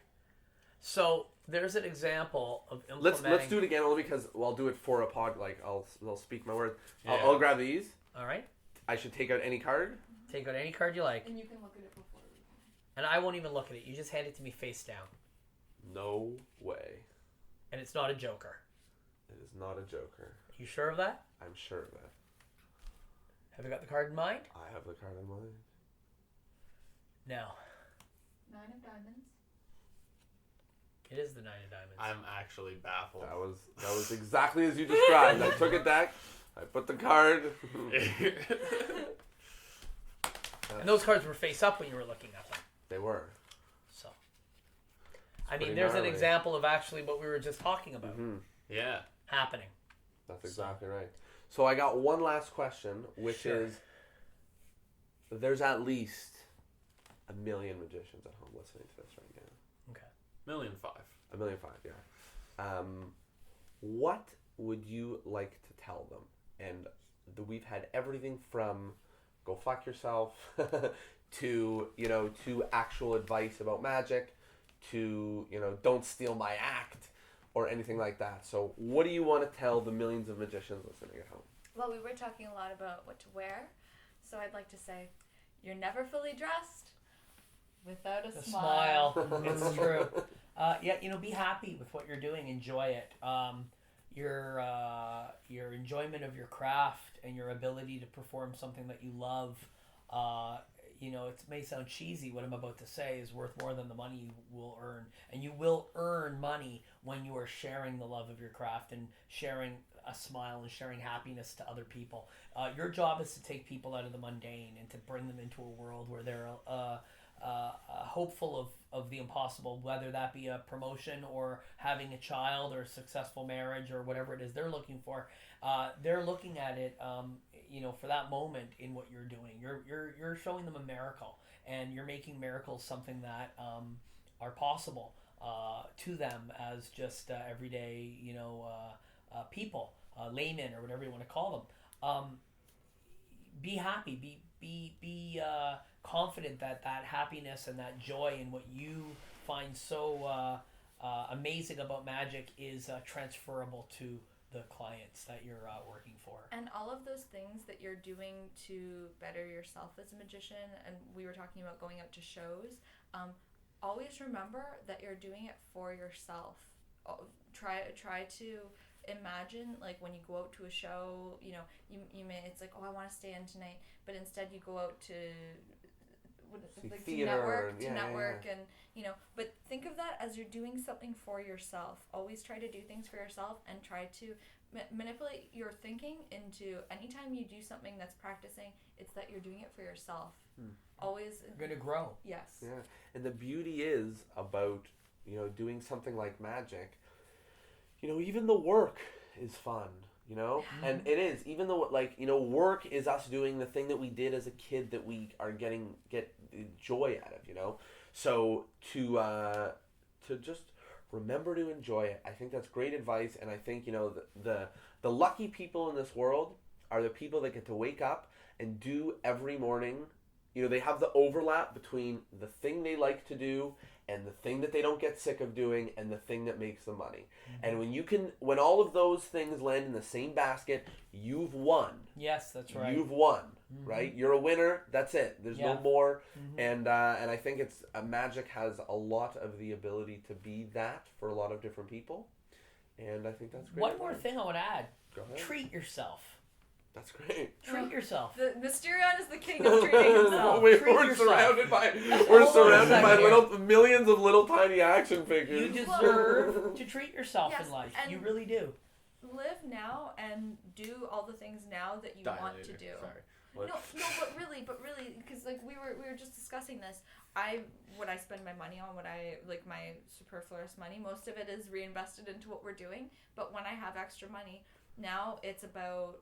So there's an example of implementing. Let's do it again, only because I'll do it for a pod. Like I'll speak my words. Yeah. I'll grab these. All right. I should take out any card. Take out any card you like, And you can look at it before we and I won't even look at it. You just hand it to me face down, No way. and it's not a joker. It is not a joker. You sure of that? I'm sure of that. Have you got the card in mind? I have the card in mind. No. 9 of diamonds. It is the 9 of diamonds. I'm actually baffled. That was exactly as you described. I took it back. I put the card. And those cards were face up when you were looking at them. They were. So, I mean, pretty there's an gnarly. example of actually what we were just talking about Mm-hmm. Yeah. happening. That's exactly right. So I got one last question, which Sure. is: there's at least 1 million magicians at home listening to this right now. Okay. 1,000,005. 1,000,005, yeah. What would you like to tell them? And we've had everything from go fuck yourself to actual advice about magic to don't steal my act or anything like that. So what do you want to tell the millions of magicians listening at home? Well, we were talking a lot about what to wear, so I'd like to say, you're never fully dressed without a smile. It's true. Yeah, be happy with what you're doing. Enjoy it. Your enjoyment of your craft and your ability to perform something that you love. It may sound cheesy. What I'm about to say is worth more than the money you will earn, and you will earn money when you are sharing the love of your craft and sharing a smile and sharing happiness to other people. Your job is to take people out of the mundane and to bring them into a world where they're hopeful of the impossible, whether that be a promotion or having a child or a successful marriage or whatever it is they're looking for. They're looking at it, for that moment in what you're doing. You're showing them a miracle, and you're making miracles something that are possible to them as just everyday, people, laymen or whatever you want to call them. Be happy. Be confident that happiness and that joy and what you find so amazing about magic is transferable to the clients that you're working for. And all of those things that you're doing to better yourself as a magician, and we were talking about going out to shows, always remember that you're doing it for yourself. Try to imagine, like, when you go out to a show, you may, it's like, I want to stay in tonight, but instead you go out to network and but think of that as you're doing something for yourself. Always try to do things for yourself and try to manipulate your thinking into anytime you do something that's practicing, it's that you're doing it for yourself. Always You're gonna grow. Yes. Yeah, and the beauty is about doing something like magic. Even the work is fun. And it is, even though work is us doing the thing that we did as a kid that we are get joy out of. So to just remember to enjoy it. I think that's great advice, and I think the lucky people in this world are the people that get to wake up and do every morning. They have the overlap between the thing they like to do and the thing that they don't get sick of doing, and the thing that makes them money. And when all of those things land in the same basket, you've won. Yes, that's right. You've won, right? You're a winner. That's it. There's no more. And I think it's Magic has a lot of the ability to be that for a lot of different people, and I think that's great. One more thing I want to add: Go ahead. treat yourself. That's great. Treat yourself. The Mysterion is the king of treating himself. We're surrounded by millions of little tiny action figures. You deserve to treat yourself Yes, in life. and You really do. Live now and do all the things now that you want to do. Sorry. No, but really, because like we were just discussing this. What I spend my money on, my superfluous money, most of it is reinvested into what we're doing. But when I have extra money, now it's about,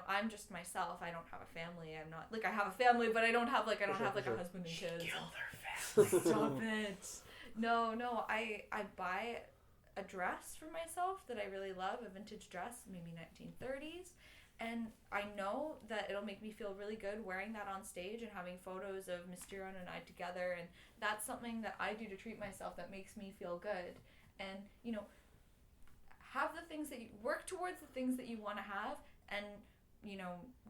I'm just myself. I don't have a family. I'm not I have a family, but I don't have a husband and kids. Killed her family. Stop it. No, I buy a dress for myself that I really love, a vintage dress, maybe 1930s. And I know that it'll make me feel really good wearing that on stage and having photos of Mysterion and I together. And that's something that I do to treat myself that makes me feel good. And, have the things that you work towards, the things that you want to have, and,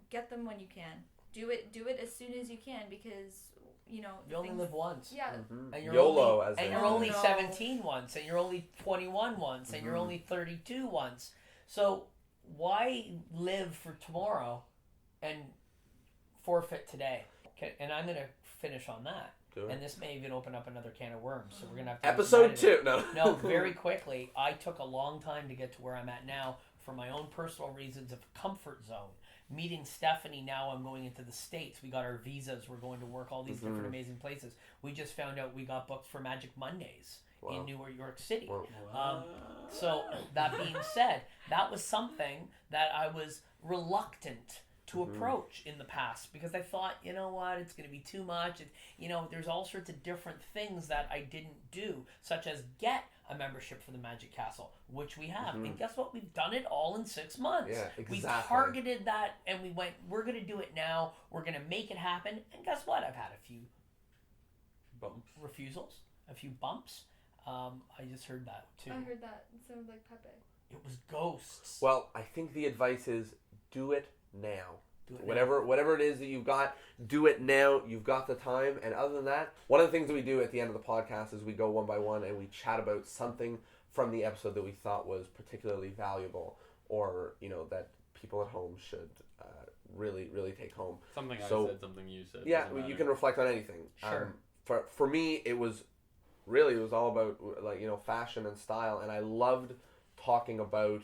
get them when you can. Do it as soon as you can, because, you only live once. Yeah. And YOLO, you're only 17 once, and you're only 21 once, and you're only 32 once. So why live for tomorrow and forfeit today? Okay, and I'm going to finish on that. And this may even open up another can of worms. So we're going to have to... Episode 2. No, very quickly. I took a long time to get to where I'm at now for my own personal reasons of comfort zone. Meeting Stephanie, now I'm going into the States. We got our visas. We're going to work all these different amazing places. We just found out we got booked for Magic Mondays in New York City. So that being said, that was something that I was reluctant to approach in the past, because I thought, you know what, it's going to be too much. There's all sorts of different things that I didn't do, such as get a membership for the Magic Castle, which we have. And guess what? We've done it all in 6 months. Yeah, exactly. We targeted that, and we went, we're going to do it now. We're going to make it happen. And guess what? I've had a few bumps, refusals, a few bumps. I just heard that too. I heard that. It sounded like Pepe. It was ghosts. Well, I think the advice is do it now. Whatever it is that you've got, do it now. You've got the time. And other than that, one of the things that we do at the end of the podcast is we go one by one and we chat about something from the episode that we thought was particularly valuable, or that people at home should really take home. Something I said, something you said. Yeah, you can reflect on anything. Sure. For me, it was all about fashion and style, and I loved talking about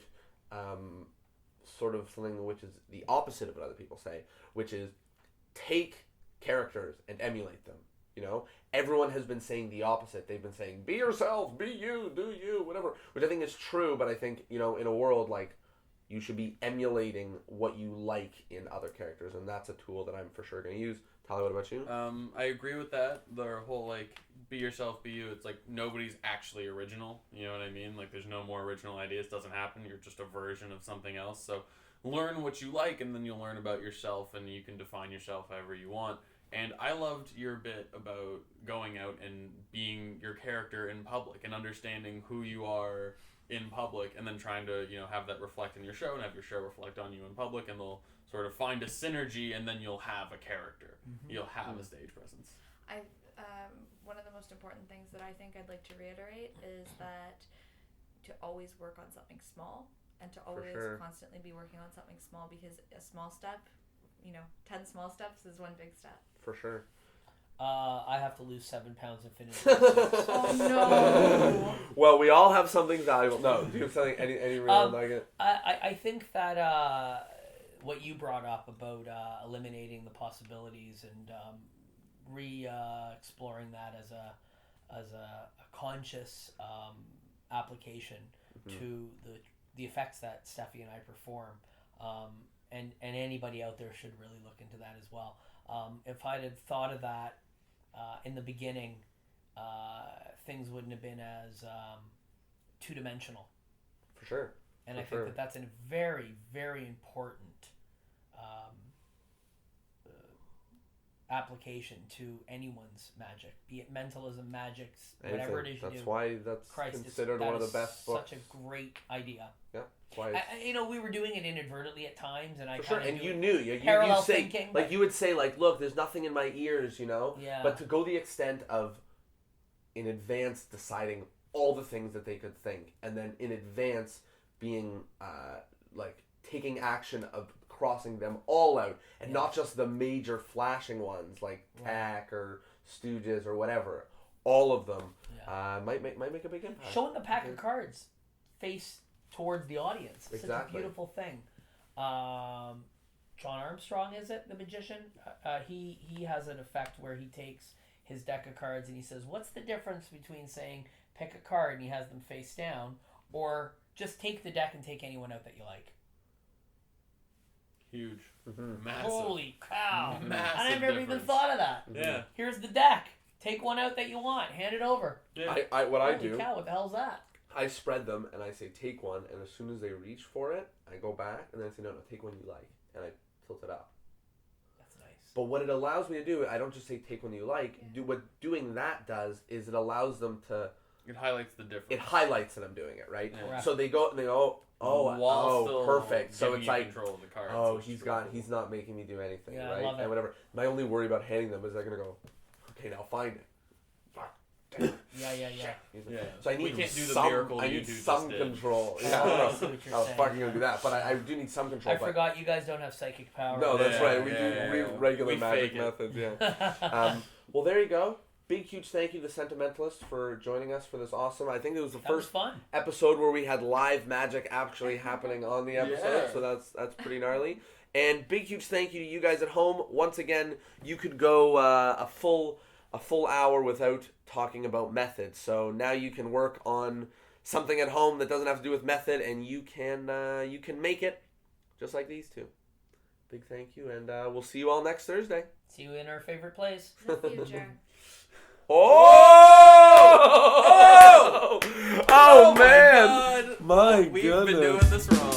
sort of something which is the opposite of what other people say, which is take characters and emulate them. Everyone has been saying the opposite. They've been saying, be yourself, be you, do you, whatever, which I think is true, but I think, in a world you should be emulating what you like in other characters, and that's a tool that I'm for sure going to use. Tali, what about you? I agree with that. The whole, be yourself, be you. It's nobody's actually original. You know what I mean? There's no more original ideas. It doesn't happen. You're just a version of something else. So learn what you like, and then you'll learn about yourself, and you can define yourself however you want. And I loved your bit about going out and being your character in public and understanding who you are in public, and then trying to, have that reflect in your show and have your show reflect on you in public, and they'll sort of find a synergy, and then you'll have a character. You'll have a stage presence. One of the most important things that I think I'd like to reiterate is that to always work on something small, and to always constantly be working on something small, because a small step, 10 small steps is one big step. For sure. I have to lose 7 pounds and finish. Oh no! Well, we all have something valuable. No, do you have something any real nugget? I think that what you brought up about eliminating the possibilities and exploring that as a conscious application to the effects that Steffi and I perform, and anybody out there should really look into that as well. If I'd have thought of that in the beginning, things wouldn't have been as two-dimensional. For sure. And I think that that's a very, very important application to anyone's magic, be it mentalism, magic, whatever it is you do. That's why that's considered one of the best books. Such a great idea. Yeah. Why? We were doing it inadvertently at times, and I sure. And you say, thinking, like you would say, like, look, there's nothing in my ears, Yeah. But to go the extent of, in advance, deciding all the things that they could think, and then in advance being like taking action of crossing them all out, and not just the major flashing ones like Tack or Stooges or whatever. All of them might make a big impact. Showing a pack of cards face towards the audience. It's such a beautiful thing. John Armstrong, is it, the magician? He has an effect where he takes his deck of cards and he says, what's the difference between saying pick a card and he has them face down, or just take the deck and take anyone out that you like? Huge. Massive. Holy cow. Massive I never even thought of that. Yeah. Here's the deck. Take one out that you want. Hand it over. Yeah. Holy cow, what the hell's that? I spread them and I say take one, and as soon as they reach for it, I go back and then I say no, take one you like, and I tilt it up. That's nice. But what it allows me to do, I don't just say take one you like. What doing that does is it allows them to. It highlights the difference. It highlights that I'm doing it, right? Yeah. So they go and they go, perfect. So it's like, control of the cards, he's not making me do anything, Yeah, right? I love it. And whatever. My only worry about handing them is they're gonna go, okay, now find it. Yeah. So I need we can't do the some, miracle I you need do some just control. Yeah, Yeah, I I don't see know. what you're I was saying. fucking gonna do that, but I do need some control. I forgot you guys don't have psychic power. No, that's right. We Yeah, do yeah. regular We magic fake it. methods. Yeah. Well, there you go. Big huge thank you to Sentimentalists for joining us for this awesome. I think it was the That was first fun. episode where we had live magic actually happening on the episode, Yeah. so that's pretty gnarly. And big huge thank you to you guys at home. Once again, you could go a full hour without talking about method. So now you can work on something at home that doesn't have to do with method, and you can make it just like these two. Big thank you, and we'll see you all next Thursday. See you in our favorite place. The future. Oh! Oh, man! God. My We've goodness. been doing this wrong.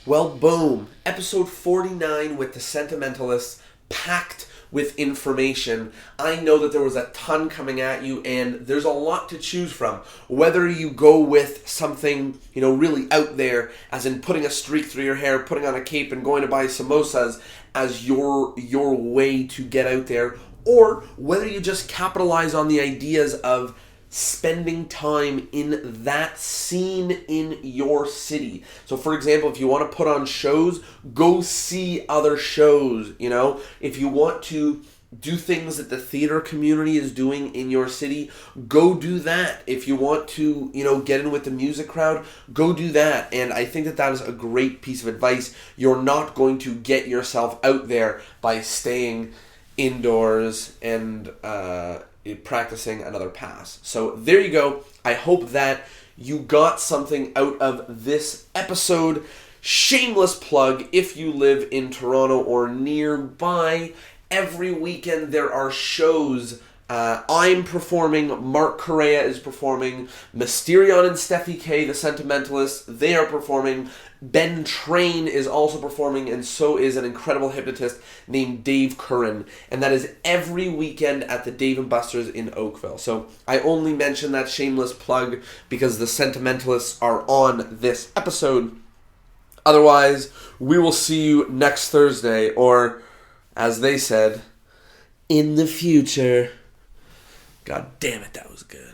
Well, boom. Episode 49 with the Sentimentalists, packed with information. I know that there was a ton coming at you, and there's a lot to choose from. Whether you go with something, really out there, as in putting a streak through your hair, putting on a cape, and going to buy samosas as your way to get out there, or whether you just capitalize on the ideas of spending time in that scene in your city. So for example, if you want to put on shows, go see other shows, If you want to do things that the theater community is doing in your city, go do that. If you want to, get in with the music crowd, go do that. And I think that is a great piece of advice. You're not going to get yourself out there by staying indoors and practicing another pass. So there you go. I hope that you got something out of this episode. Shameless plug, if you live in Toronto or nearby, every weekend there are shows. I'm performing, Mark Correa is performing, Mysterion and Steffi Kay, the Sentimentalists, they are performing, Ben Train is also performing, and so is an incredible hypnotist named Dave Curran, and that is every weekend at the Dave & Buster's in Oakville. So I only mention that shameless plug because the Sentimentalists are on this episode. Otherwise, we will see you next Thursday, or, as they said, in the future. God damn it, that was good.